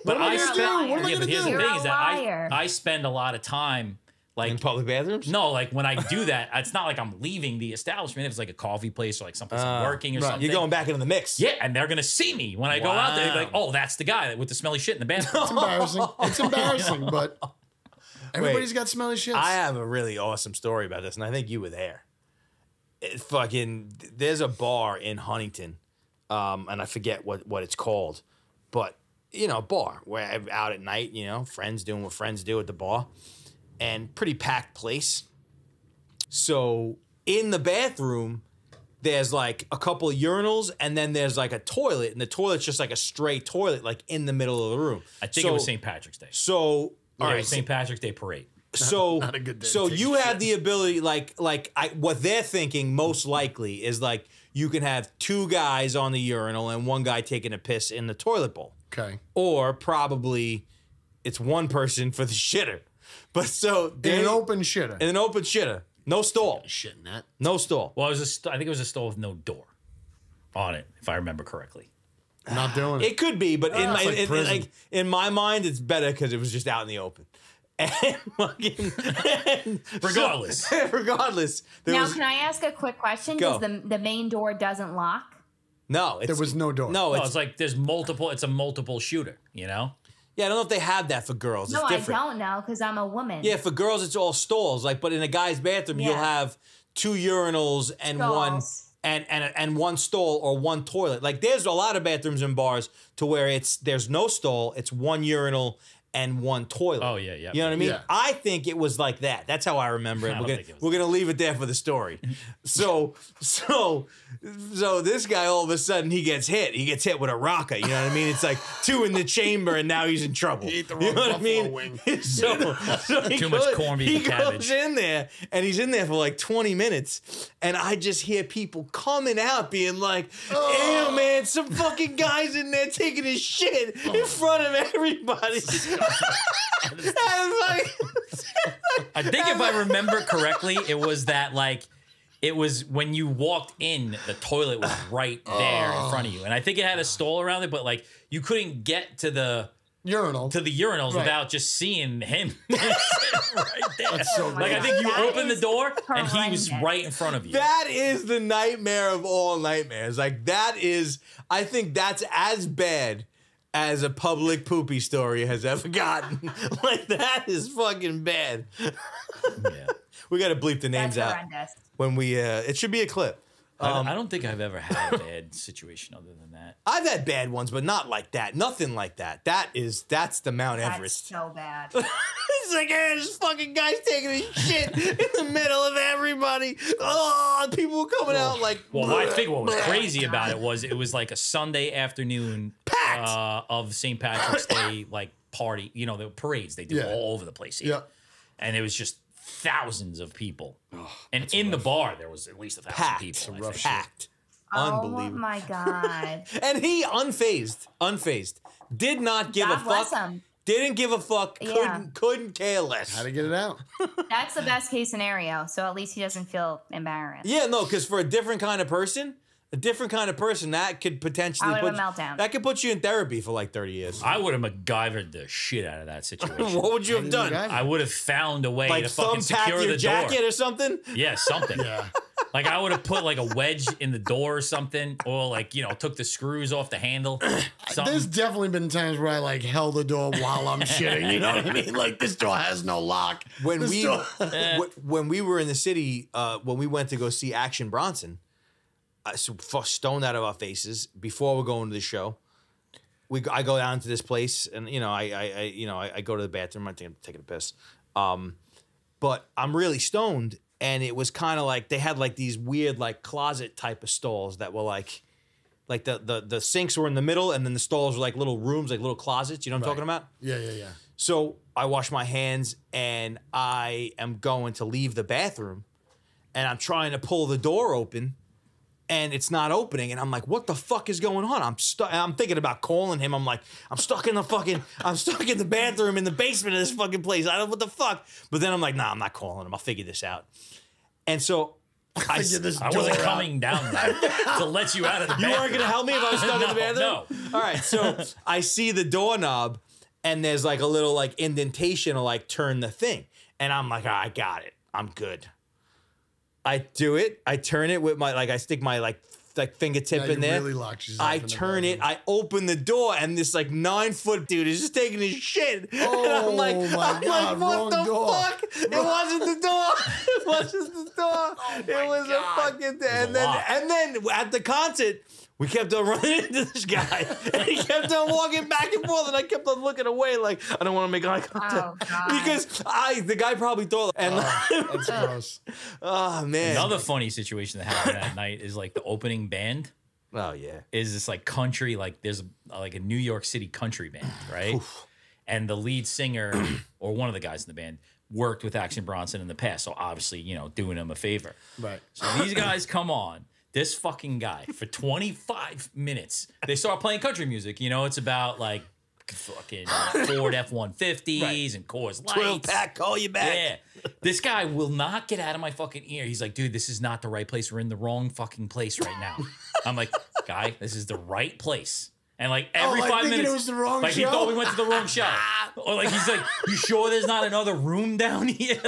But I You're a spend liar. What am I yeah, but gonna here's do? the You're thing a is that liar. I spend a lot of time like in public bathrooms. no, like when I do that, it's not like I'm leaving the establishment. If it's like a coffee place or like someplace I'm working or right. something. You're going back into the mix. Yeah, and they're gonna see me when I go out there. They're like, Wow. "Oh, that's the guy with the smelly shit in the bathroom." It's embarrassing. It's embarrassing, but everybody's got smelly shits. I have a really awesome story about this, and I think you were there. There's a bar in Huntington, and I forget what it's called, but bar where I'm out at night, friends doing what friends do at the bar, and pretty packed place. So in the bathroom, there's like a couple of urinals, and then there's like a toilet, and the toilet's just like a straight toilet, like in the middle of the room. I think it was St. Patrick's Day. So all All right, right, St. Patrick's Day parade. so Not a good day to so take you a have shit. the ability, what they're thinking most likely is like you can have two guys on the urinal and one guy taking a piss in the toilet bowl, Okay. or probably it's one person for the shitter. But so In an open shitter. in an open shitter, no stall, Shit in that. no stall. Well, I think it was a stall with no door on it, if I remember correctly. Not doing it. It could be, but in my like prison. in my mind, it's better because it was just out in the open. And fucking Regardless. regardless, there Now, was can I ask a quick question? Go. Does the main door doesn't lock? no. There was no door. No, No, it's it's like there's multiple. It's a multiple shooter. You know. yeah. I don't know if they have that for girls. No, it's I different. don't know because I'm a woman. Yeah, for girls, it's all stalls. Like, but in a guy's bathroom, you'll Yeah. have 2 urinals and Stalls. and one stall or one toilet. Like, there's a lot of bathrooms in bars to where there's no stall, it's one urinal and one toilet. Oh, yeah, yeah. You know what I mean? Yeah. I think it was like that. That's how I remember it. I don't think it was We're gonna leave it there for the story. So this guy all of a sudden he gets hit. He gets hit with a rocket. You know what I mean? It's like 2 in the chamber and now he's in trouble. He ate the You wrong know what I buffalo mean? wing. So he Too much corned beef He and cabbage. goes in there and he's in there for like 20 minutes, and I just hear people coming out being like, "Ew, man, some fucking guys in there taking his shit in front of everybody." And like, I think if I remember correctly, it was that like it was when you walked in, the toilet was right there in front of you, and I think it had a stall around it, but like you couldn't get to the Urinal. urinals Right. without just seeing him right there. That's so Like I gross. think you That opened the is door and he was horrendous. right in front of you. that is the nightmare of all nightmares. Like, that is, I think that's as bad as a public poopy story has ever gotten. Like, that is fucking bad. Yeah. We got to bleep the names That's out horrendous. when we, it should be a clip. I don't think I've ever had a bad situation other than that. I've had bad ones, but not like that. Nothing like that. That's the Mount That's Everest. so bad. It's like, hey, this fucking guy's taking his shit in the middle of everybody. Oh, people were coming out like. Well, I think what was crazy about it was like a Sunday afternoon Packed. of St. Patrick's Day like party. You know, the parades they do Yeah. all over the place here. Yeah. And it was just thousands of people. And in the bar there was at least 1,000 Packed. people. I rough think. Packed. Oh Unbelievable. my god. And he unfazed, did not give God a bless fuck. him. Didn't give a fuck. Yeah. Couldn't care less. How to get it out? That's the best case scenario. So at least he doesn't feel embarrassed. Yeah, no, because for a different kind of person, that could potentially I would put have a meltdown. that could put you in therapy for like 30 years. I would have MacGyvered the shit out of that situation. What would you have done? MacGyver? I would have found a way Like to fucking thumbtack secure your the jacket door. or something? Yeah, something. Yeah. Like I would have put like a wedge in the door or something, or like took the screws off the handle. Something. There's definitely been times where I like held the door while I'm shitting. You know what I mean? Like this door has no lock. When This we door- when we were in the city, when we went to go see Action Bronson, stoned out of our faces before we're going to the show. I go down to this place, and I go to the bathroom. I think I'm taking a piss, but I'm really stoned, and it was kind of like they had like these weird like closet type of stalls that were like the sinks were in the middle, and then the stalls were like little rooms, like little closets. You know what I'm talking about? Yeah. So I wash my hands and I am going to leave the bathroom and I'm trying to pull the door open and it's not opening. And I'm like, what the fuck is going on? I'm thinking about calling him. I'm like, I'm stuck in the bathroom in the basement of this fucking place. I don't know what the fuck. But then I'm like, nah, I'm not calling him. I'll figure this out. And so I Figure this I door wasn't out. coming down there to let you out of the You weren't gonna help me if I was stuck in the bathroom? No. All right, so I see the doorknob and there's like a little like indentation to like turn the thing. And I'm like, I got it. I'm good. I do it. I turn it with I stick my like fingertip Now in you there. really locked yourself I in the turn it. bathroom. I open the door, and this like 9-foot dude is just taking his shit. Oh, and I'm like, my God, what wrong the door. fuck? It wasn't the door. It wasn't the door. It was a fucking. And then lot. at the concert. We kept on running into this guy, and he kept on walking back and forth, and I kept on looking away, like I don't want to make eye contact Oh, God. because the guy probably thought, and That's gross. oh man, Another funny situation that happened that night is like the opening band oh yeah, is this like country, like there's like a New York City country band, right? And the lead singer or one of the guys in the band worked with Action Bronson in the past, so obviously doing him a favor. Right. So these guys come on. This fucking guy for 25 minutes. They start playing country music. It's about like fucking Ford F-150s and Coors Lights. 12-pack, call you back. Yeah. This guy will not get out of my fucking ear. He's like, dude, this is not the right place. We're in the wrong fucking place right now. I'm like, guy, this is the right place. And like every like 5 thinking minutes, it was the wrong like he show? thought we went to the wrong show, or like he's like, "You sure there's not another room down here?"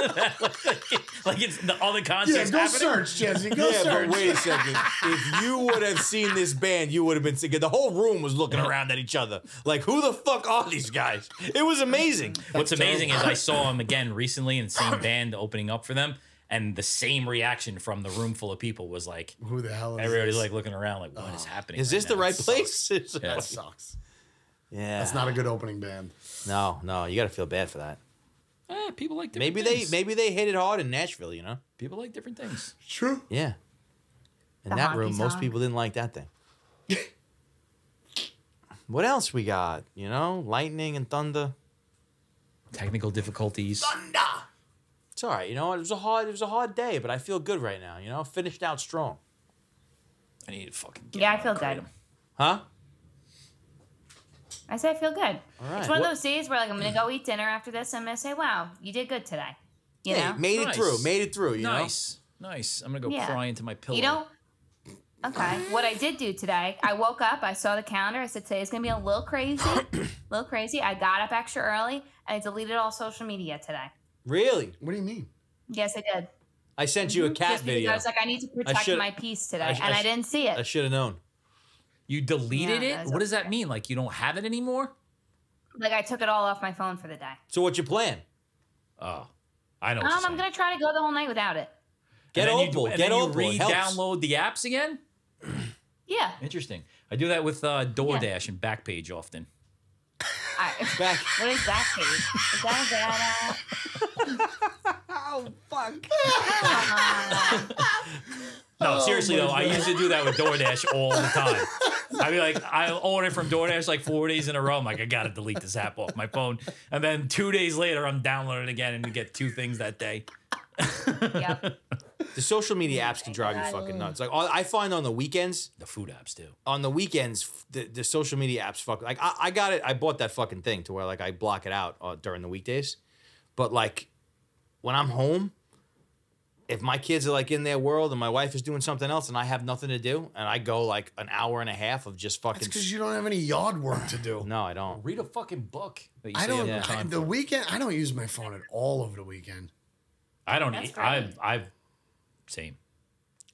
like it's the other concerts. Go happening? search, Jesse. Go Yeah, search. but wait a second. If you would have seen this band, you would have been thinking the whole room was looking around at each other. Like, who the fuck are these guys? It was amazing. What's amazing is I saw him again recently in the same band opening up for them, and the same reaction from the room full of people was like, Who the hell is everybody's this? like looking around, like, what is happening? Is this the now? right place? That sucks. Yeah. That's not a good opening band. No, you got to feel bad for that. People like different Maybe things. they hit it hard in Nashville, you know? People like different things. True. Yeah. In The that hockey room, most song. people didn't like that thing. What else we got? You know, lightning and thunder. Technical difficulties. It's all right. You know, it was a hard day, but I feel good right now. You know, finished out strong. I need to fucking get Yeah, I on feel the good. kratom. Huh? I say I feel good. All right. It's one of What- those days where like I'm gonna go eat dinner after this. I'm gonna say, "Wow, you did good today." You Yeah, know. made it Nice. through. Made it through. You Nice. Nice. I'm gonna go Yeah. cry into my pillow. You know. Okay. What I did do today, I woke up, I saw the calendar, I said today's gonna be a little crazy. I got up extra early and I deleted all social media today. know? Really? What do you mean? Yes, I did. I sent you a cat Just because video. I was like, I need to protect should- my peace today, I and I didn't see I it. should have known. You deleted Yeah, it? that's What does that okay. mean? Like you don't have it anymore? Like I took it all off my phone for the day. So what's your plan? Oh, I know. What you're I'm saying. gonna try to go the whole night without it. Get And then Opal. and Get then you Opal. It helps. re-download the apps again? Yeah. Interesting. I do that with DoorDash and Backpage often. Back. What is that page? Is that a bad Oh fuck. No, seriously though, I used to do that with DoorDash all the time. I'd be like, I'll order from DoorDash like 4 days in a row. I'm like, I gotta delete this app off my phone. And then 2 days later, I'm downloading it again and you get 2 things that day. Yep. The social media apps can drive you fucking nuts. Like I find on the weekends, The food apps too. the social media apps fuck. Like I got it. I bought that fucking thing to where like I block it out during the weekdays. But like when I'm home, if my kids are like in their world and my wife is doing something else and I have nothing to do and I go like an hour and a half of just fucking. It's because you don't have any yard work to do. No, I don't. Read a fucking book. That you I say don't. you have time The for. weekend, I don't use my phone at all over the weekend. I don't. That's I've same.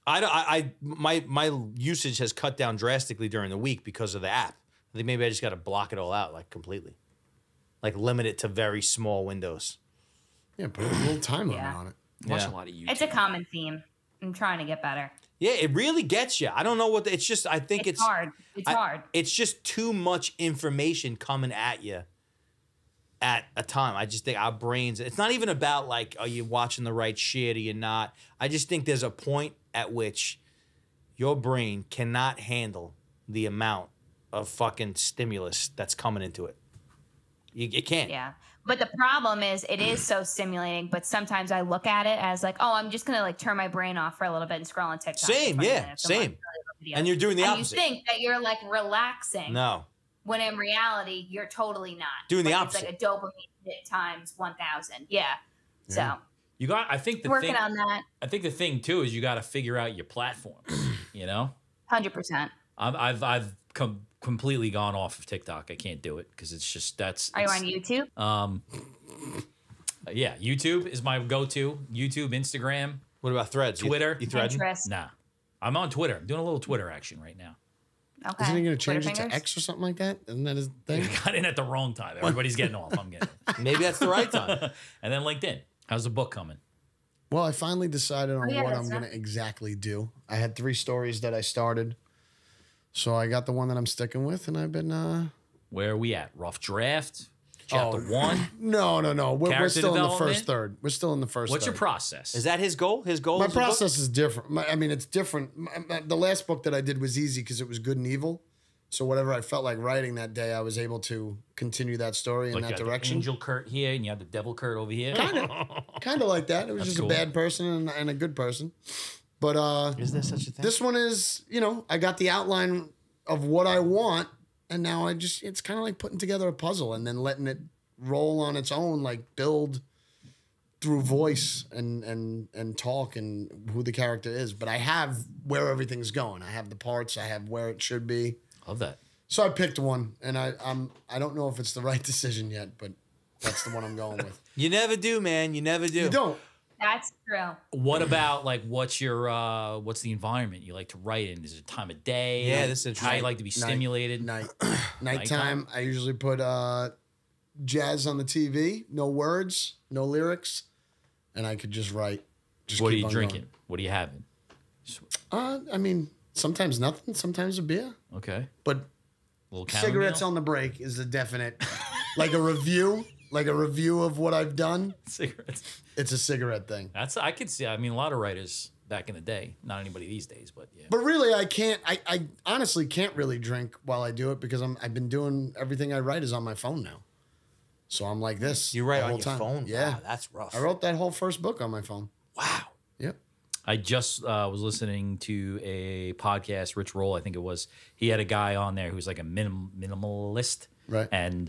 My usage has cut down drastically during the week because of the app. I think maybe I just got to block it all out like completely, like limit it to very small windows. Yeah, put a little time limit Yeah. on it. Watch Yeah. a lot of YouTube. It's a common theme. I'm trying to get better. Yeah, it really gets you. I don't know what it's just. I think It's hard. It's hard. It's just too much information coming at you at a time. I just think our brains. It's not even about like, are you watching the right shit or you're not. I just think there's a point at which your brain cannot handle the amount of fucking stimulus that's coming into it. It can't. Yeah. But the problem is it is so stimulating, but sometimes I look at it as like, oh, I'm just going to like turn my brain off for a little bit and scroll on TikTok. for Same, 20 yeah, minutes and watch same. really good videos. And you're doing the And opposite. you think that you're like relaxing No. when in reality, you're totally not. Doing the Like, opposite. It's like a dopamine hit times 1,000. Yeah. So You got. I think the working thing. on that I think the thing too is you got to figure out your platforms. You know. 100%. I've completely gone off of TikTok. I can't do it because it's just that's. Are you it's- on YouTube? Yeah, YouTube is my go-to. YouTube, Instagram, What about Threads? Twitter. You threading? Pinterest. nah. I'm on Twitter. I'm doing a little Twitter action right now. Okay. Isn't he going to Twitter change it to fingers? X or something like that? Isn't that his thing? Got in at the wrong time. Everybody's getting off. I'm getting. Maybe that's the right time. And then LinkedIn. How's the book coming? Well, I finally decided on yeah, what that's I'm going right. to exactly do. I had 3 stories that I started. So I got the one that I'm sticking with, and I've been... Where are we at? Rough draft? Chapter 1? No. We're Character still in the development? first third. We're still in the first What's third. your process? Is that his goal? His goal. My is a book? process is different. I mean, it's different. The last book that I did was easy because it was good and evil. So whatever I felt like writing that day, I was able to continue that story in like that you had the direction. Angel Kurt here and you have the Devil Kurt over here? Kind of like that. It was That's just cool. a bad person and a good person. But Is there such a thing? this one is, I got the outline of what I want, and now it's kind of like putting together a puzzle and then letting it roll on its own, like build through voice and talk and who the character is. But I have where everything's going. I have the parts. I have where it should be. Love that. So I picked one, and I don't know if it's the right decision yet, but that's the one I'm going with. You never do, man. You never do. You don't. That's true. What about like what's the environment you like to write in? Is it time of day? Yeah, this is how you like to be stimulated. Nighttime. I usually put jazz on the TV, no words, no lyrics, and I could just write. Just What are keep you on drinking? going. What are you having? I mean, sometimes nothing, sometimes a beer, Okay. but Little cigarettes chamomile? on the break is a definite, like a review of what I've done. Cigarettes. It's a cigarette thing. I could see. I mean, a lot of writers back in the day, not anybody these days, but yeah. But really, I can't. I honestly can't really drink while I do it because I've been doing everything I write is on my phone now. So I'm like this. You write the on whole your time. phone? Yeah, Wow, that's rough. I wrote that whole first book on my phone. Wow. Yep. I just was listening to a podcast, Rich Roll, I think it was. He had a guy on there who's like a minimalist. Right. And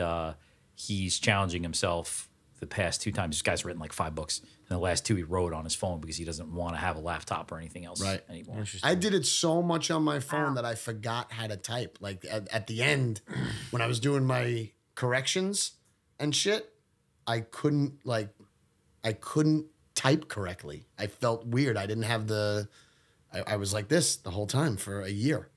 he's challenging himself the past 2 times. This guy's written like 5 books. And the last 2 he wrote on his phone because he doesn't want to have a laptop or anything else anymore. Interesting. I did it so much on my phone that I forgot how to type. Like at the end, when I was doing my corrections and shit, I couldn't type correctly. I felt weird. I didn't have I was like this the whole time for a year.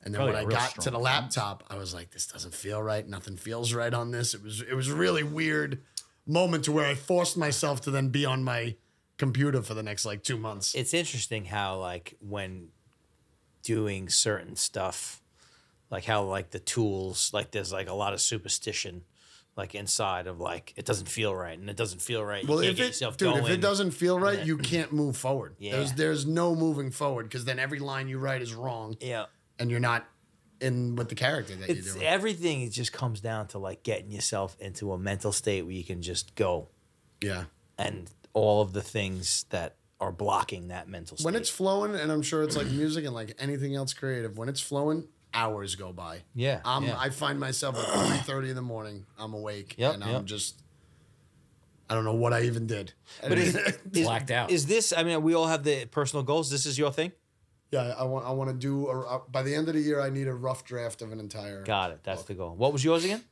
And then Probably when a I real got to strong the laptop, I was like, this doesn't feel right. Nothing feels right on this. It was a really weird moment to where I forced myself to then be on my computer for the next like 2 months. It's interesting how like when doing certain stuff, like how like the tools, like there's like a lot of superstition like inside of like it doesn't feel right and it doesn't feel right. You Well, can't if get it, yourself dude, going. if it doesn't feel right, you can't move forward. Yeah. There's no moving forward because then every line you write is wrong. Yeah. And you're not in with the character that It's you're doing. everything. It just comes down to like getting yourself into a mental state where you can just go Yeah. and all of the things that are blocking that mental state. When it's flowing, and I'm sure it's like music and like anything else creative, when it's flowing, hours go by. Yeah, yeah. I find myself at 3:30 in the morning, I'm awake, Yep, and I'm yep. just, I don't know what I even did. But is Blacked out. Is this? I mean, we all have the personal goals. This is your thing. Yeah, I want to do, by the end of the year, I need a rough draft of an entire. Got it. That's the goal. What was yours again?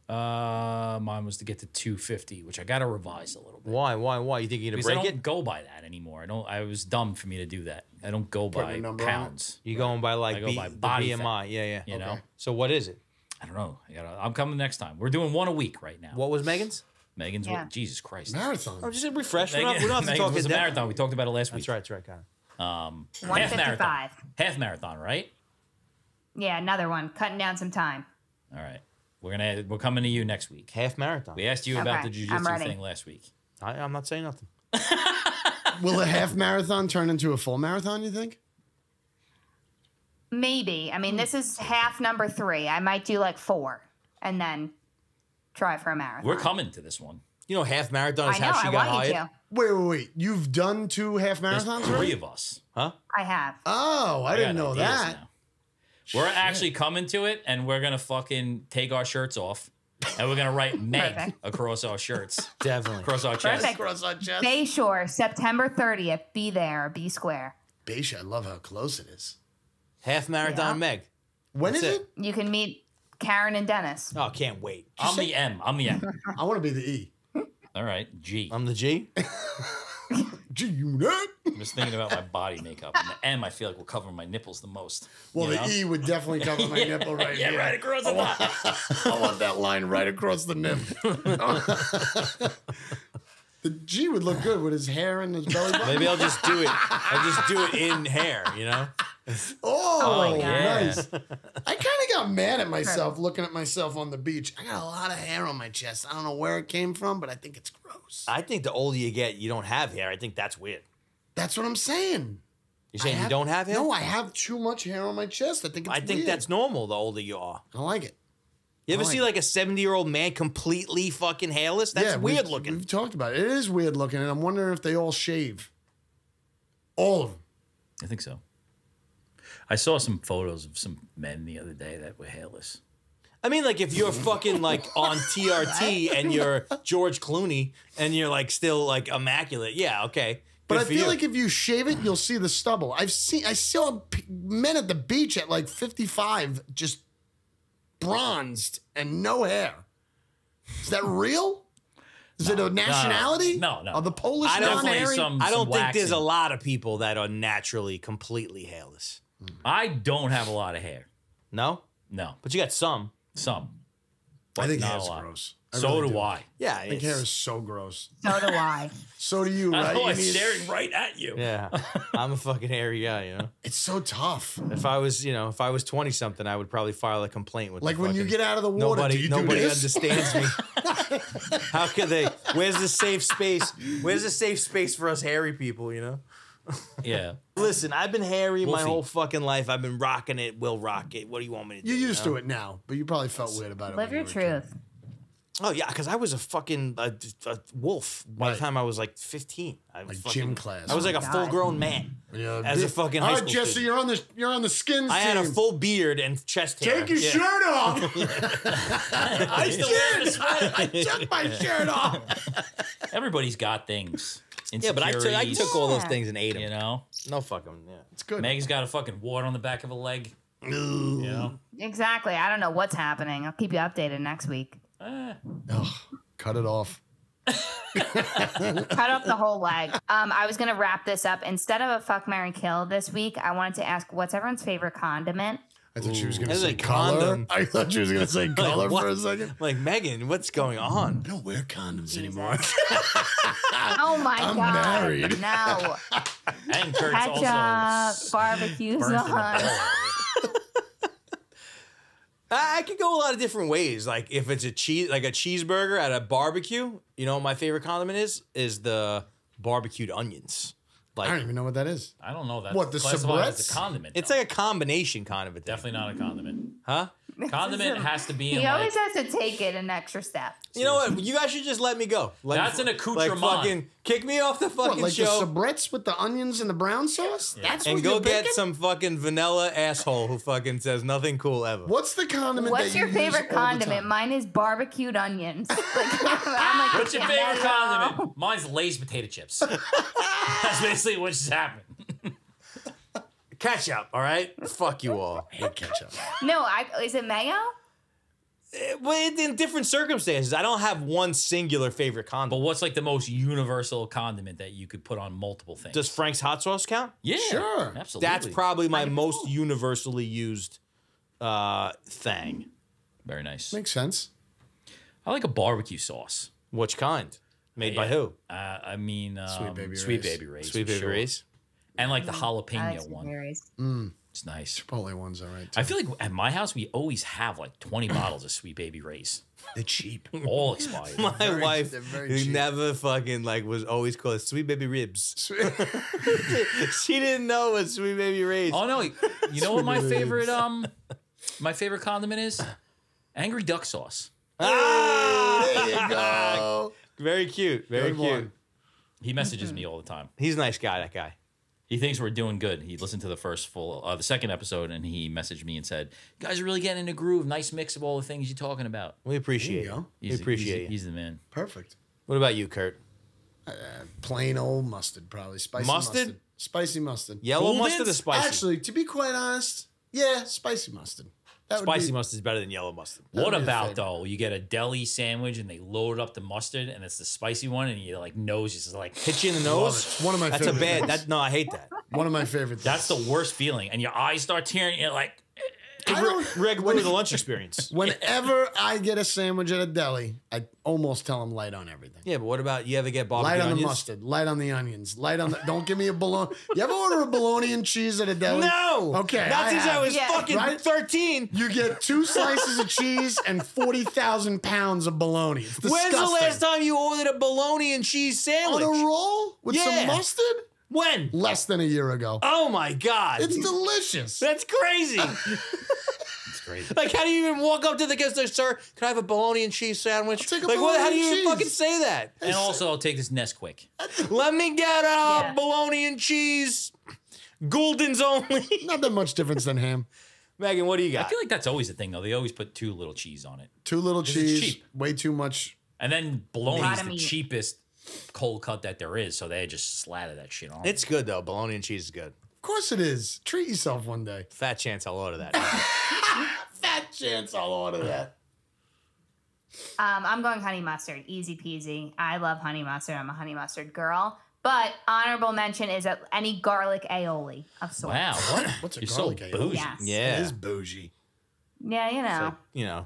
Mine was to get to 250, which I got to revise a little bit. Why? You think you're gonna Because I break don't it? go by that anymore. I was dumb for me to do that. I don't go Putting by a number on it? pounds. You going by like I go by the body BMI? fat. Yeah, yeah. You know? So what is it? I don't know. I'm coming next time. We're doing 1 a week right now. What was Megan's? Megan's Yeah. Jesus Christ. Marathon. Oh, just a refresh. We Megan, don't have to Megan's talk was a in depth. marathon. We talked about it last week. That's right. That's right. Got it. Half 155. marathon. Half marathon, right? Yeah, another one. Cutting down some time. All right. We're coming to you next week. Half marathon. We asked you about the Okay, I'm jiu-jitsu ready. thing last week. I'm not saying nothing. Will a half marathon turn into a full marathon, you think? Maybe. I mean, this is half number 3. I might do like 4 and then try for a marathon. We're coming to this one. You know, half marathon is I know. how she I got want you hired. to. Wait. You've done 2 half There's marathons 3 already? of us. Huh? I have. Oh, I didn't got know ideas that. now. We're actually coming to it, and we're gonna fucking take our shirts off, and we're gonna write Meg Perfect. across our shirts, Definitely. across our chest. Perfect. Cross on chest. Bayshore, September 30th. Be there. Be square. Beisha, I love how close it is. Half marathon, Yeah. Meg. When That's is it. it? You can meet Karen and Dennis. Oh, can't wait. I'm the M. I'm the M. I want to be the E. All right, G. I'm the G. G-Unit. I'm just thinking about my body makeup. And the M, I feel like will cover my nipples the most. Well, you the know? E would definitely cover my nipple right Yeah, here. right across the top. I want that line right across the nip. The G would look good with his hair and his belly button. Maybe I'll just do it. I'll just do it in hair. You know. Oh, my God. nice. I kind of got mad at myself looking at myself on the beach. I got a lot of hair on my chest. I don't know where it came from, but I think it's gross. I think the older you get, you don't have hair. I think that's weird. That's what I'm saying. You're saying I you have- don't have hair? No, I have too much hair on my chest. I think it's I think weird. that's normal. The older you are. I like it. You ever I like see it. like a 70-year-old man completely fucking hairless? That's weird we've- looking. We've talked about it. It is weird looking, and I'm wondering if they all shave. All of them. I think so. I saw some photos of some men the other day that were hairless. I mean, like if you're fucking like on TRT and you're George Clooney and you're like still like immaculate, yeah, okay. But Good I for feel you. like if you shave it, you'll see the stubble. I saw men at the beach at like 55 just bronzed and no hair. Is that real? Is it a nationality? No. Are the Polish I don't non-hairy? think I don't think there's a waxing. lot of people that are naturally completely hairless. I don't have a lot of hair. No? No, But you got some. some. I think not hair's a lot. gross. I So really do I. Yeah. I think hair is so gross. So do I. So do you, I right? know You I'm need- staring right at you. Yeah. I'm a fucking hairy guy, you know? It's so tough. If I was 20 something, I would probably file a complaint with Like the when you fucking- get out of the water, do you do nobody this? understands me. How could they? Where's the safe space? Where's the safe space for us hairy people, you know? Yeah. Listen, I've been hairy my Wolfie. whole fucking life. I've been rocking it, will rock it. What do you want me to do? You're used know? to it now, but you probably felt weird about it. Live when your you were a kid. truth. Oh yeah, because I was a fucking a wolf by Right. the time I was like 15. I was Like fucking, gym class. I was Oh like my a God. full grown man. Yeah, As a fucking high All right, school Jesse, student. you're on the skins I team. had a full beard and chest hair. Take your Yeah. shirt off. I still wear the sweater. I took my shirt off. Everybody's got things. Yeah, but I took all those things and ate them. You know, No fucking yeah. It's good. Meg's got a fucking wart on the back of a leg. You know, Exactly. I don't know what's happening. I'll keep you updated next week. Ugh, cut it off. Cut off the whole leg. I was gonna wrap this up. Instead of a fuck, marry, kill this week, I wanted to ask what's everyone's favorite condiment? I thought she was going to That's say a color. condom. I thought she was going to say color what? for a second. Like Megan, what's going on? I don't wear condoms anymore. Oh my I'm god! married. No and Kurt's ketchup, also barbecue burnt in the sauce. belly. I could go a lot of different ways. Like if it's a cheeseburger at a barbecue, you know what my favorite condiment is the barbecued onions. I don't Like even know what that is. I don't know. That's What, the classified as soubrettes? a condiment. it's though. like a combination kind of a thing. Definitely not a condiment. Huh? Condiment has to be in He like, always has to take it an extra step. You know what? You guys should just let me go. That's an accoutrement. Like fucking kick me off the fucking What, like show the soubrettes with the onions and the brown sauce? That's and what go you're get picking? some fucking vanilla asshole who fucking says nothing cool ever. What's the condiment What's that your you favorite use all the condiment? time? Mine is barbecued onions. Like, I'm like, What's your "Yeah, favorite no." condiment? Mine's Lay's potato chips. That's basically what's just happened. Ketchup, all right? Fuck you all. I hate ketchup. No, is it mayo? Well, in different circumstances, I don't have one singular favorite But condiment. what's like the most universal condiment that you could put on multiple things? Does Frank's hot sauce count? yeah, Sure. absolutely. That's probably my I most know. universally used thing. very nice. Makes sense. I like a barbecue sauce. Which kind? Made by Yeah. who? I mean, Sweet Baby Sweet Ray's. Baby Ray's. Sweet for Baby sure. Ray's. And like the I jalapeno like one. berries. It's nice. Chipotle one's all right. I feel like at my house we always have like 20 bottles of Sweet Baby Ray's, they're cheap. all expired. My Very- wife they're very who cheap. never fucking like was always called Sweet Baby Ribs. She didn't know what Sweet Baby Ray's. Oh no! You know what my Sweet favorite condiment is? Angry duck sauce. There you go. Very cute. Very Good cute. one. He messages me all the time. He's a nice guy, that guy. He thinks we're doing good. He listened to the second episode, and he messaged me and said, "You guys are really getting in a groove. Nice mix of all the things you're talking about." We appreciate There you you. go. We appreciate you. He's the man. Perfect. What about you, Kurt? Plain old mustard, probably. Spicy Mustard? mustard. Spicy mustard. Yellow Golden's? mustard or spicy? Actually, to be quite honest, yeah, spicy mustard. That would Spicy be- mustard is better than yellow mustard. That What would be the about favorite. though? You get a deli sandwich and they load up the mustard, and it's the spicy one, and your like nose is like Hit you in the Love nose? it. It's one of my That's a favorite bad. things. That no, I hate that. One of my favorite things. That's the worst feeling, and your eyes start tearing. You're like, I don't- Reg, what is the lunch experience? Whenever I get a sandwich at a deli, I almost tell them light on everything. Yeah, but what about you ever get barbecue Light on onions? the mustard, light on the onions, light on the. Don't give me a bologna. You ever order a bologna and cheese at a deli? No. Okay, Not since I have. was Yeah. fucking Right? 13. You get 2 slices of cheese and 40,000 pounds of bologna. It's disgusting. When's the last time you ordered a bologna and cheese On sandwich? a roll with Yeah. some mustard? When? Less than a year ago. Oh my god. It's delicious. That's crazy. it's great. Like, how do you even walk up to the guest like, sir, can I have a bologna and cheese sandwich? I'll take a Like, what? How do bologna you and even cheese. fucking say that? And also, I'll take this Nesquik. Let me get a Yeah. bologna and cheese. Gouldens only. Not that much difference than ham. Megan, what do you I got? feel like that's always the thing, though. They always put too little cheese on it, 2 little it's cheese, cheap. way too much. and then bologna Lot is of the meat. cheapest cold cut that there is, so they just slather that shit on. It's good though. Bologna and cheese is good. Of course it is. Treat yourself one day. Fat chance I'll order that. Fat chance I'll order that. I'm going honey mustard. Easy peasy. I love honey mustard. I'm a honey mustard girl. But honorable mention is any garlic aioli of sorts. Wow, what? What's a You're garlic so aioli? bougie. Yes. Yeah. It is bougie. Yeah, you know.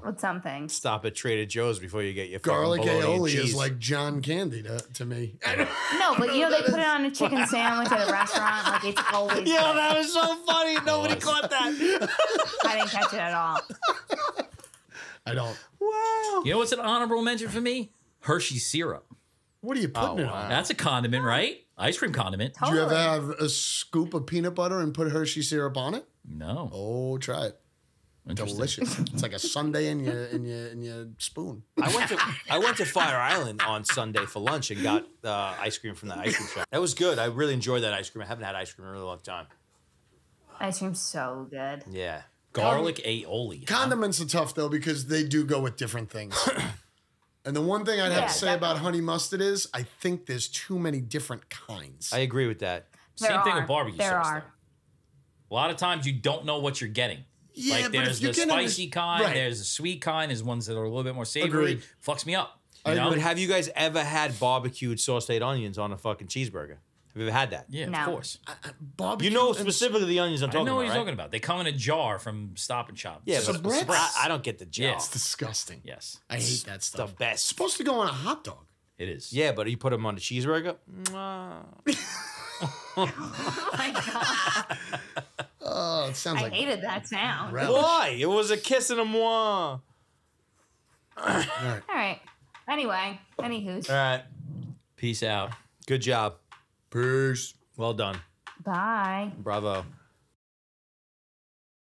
So, with something. stop at Trader Joe's before you get your Garlic fucking bologna and aioli is cheese. like John Candy to me. No, but they put it on a chicken sandwich at a restaurant. Like, it's always Yeah, good. that was so funny. Nobody was. caught that. I didn't catch it at all. I don't. Wow. You know what's an honorable mention for me? Hershey syrup. What are you putting it wow. on? That's a condiment, right? Ice cream condiment. Do you ever Totally. have a scoop of peanut butter and put Hershey syrup on it? No. Oh, try it. Interesting. Delicious. It's like a sundae in your spoon. I went to Fire Island on Sunday for lunch and got ice cream from the ice cream shop. That was good. I really enjoyed that ice cream. I haven't had ice cream in a really long time. Ice cream's so good. Yeah. Garlic aioli. huh? Condiments are tough though because they do go with different things. And the one thing I'd have Yeah, to say about definitely. honey mustard is I think there's too many different kinds. I agree with that. Same There thing are. with barbecue There sauce. are. Though. A lot of times you don't know what you're getting. Yeah, like but there's if you're the getting spicy kind, right. there's the sweet kind, there's ones that are a little bit more savory. Agreed. Fucks me up. I You know? But have you guys ever had barbecued sauteed onions on a fucking cheeseburger? Have you ever had that? Yeah, No. of course. Barbecue You know and- specifically the onions I'm I talking know what about, you're right? talking about. They come in a jar from Stop and Shop. Yeah, So but Brett- I don't get the jar. Yeah. It's disgusting. Yes, I hate that It's the stuff. best. It's supposed to go on a hot dog. it is. Yeah, but you put them on a cheeseburger. Mwah. Oh my god. Oh, it sounds I like hated that sound. relish. Why? It was a kiss and a moi. All All right. All right. Anyway, anywho's. right. Peace out. Good job. Peace. Well done. Bye. Bravo.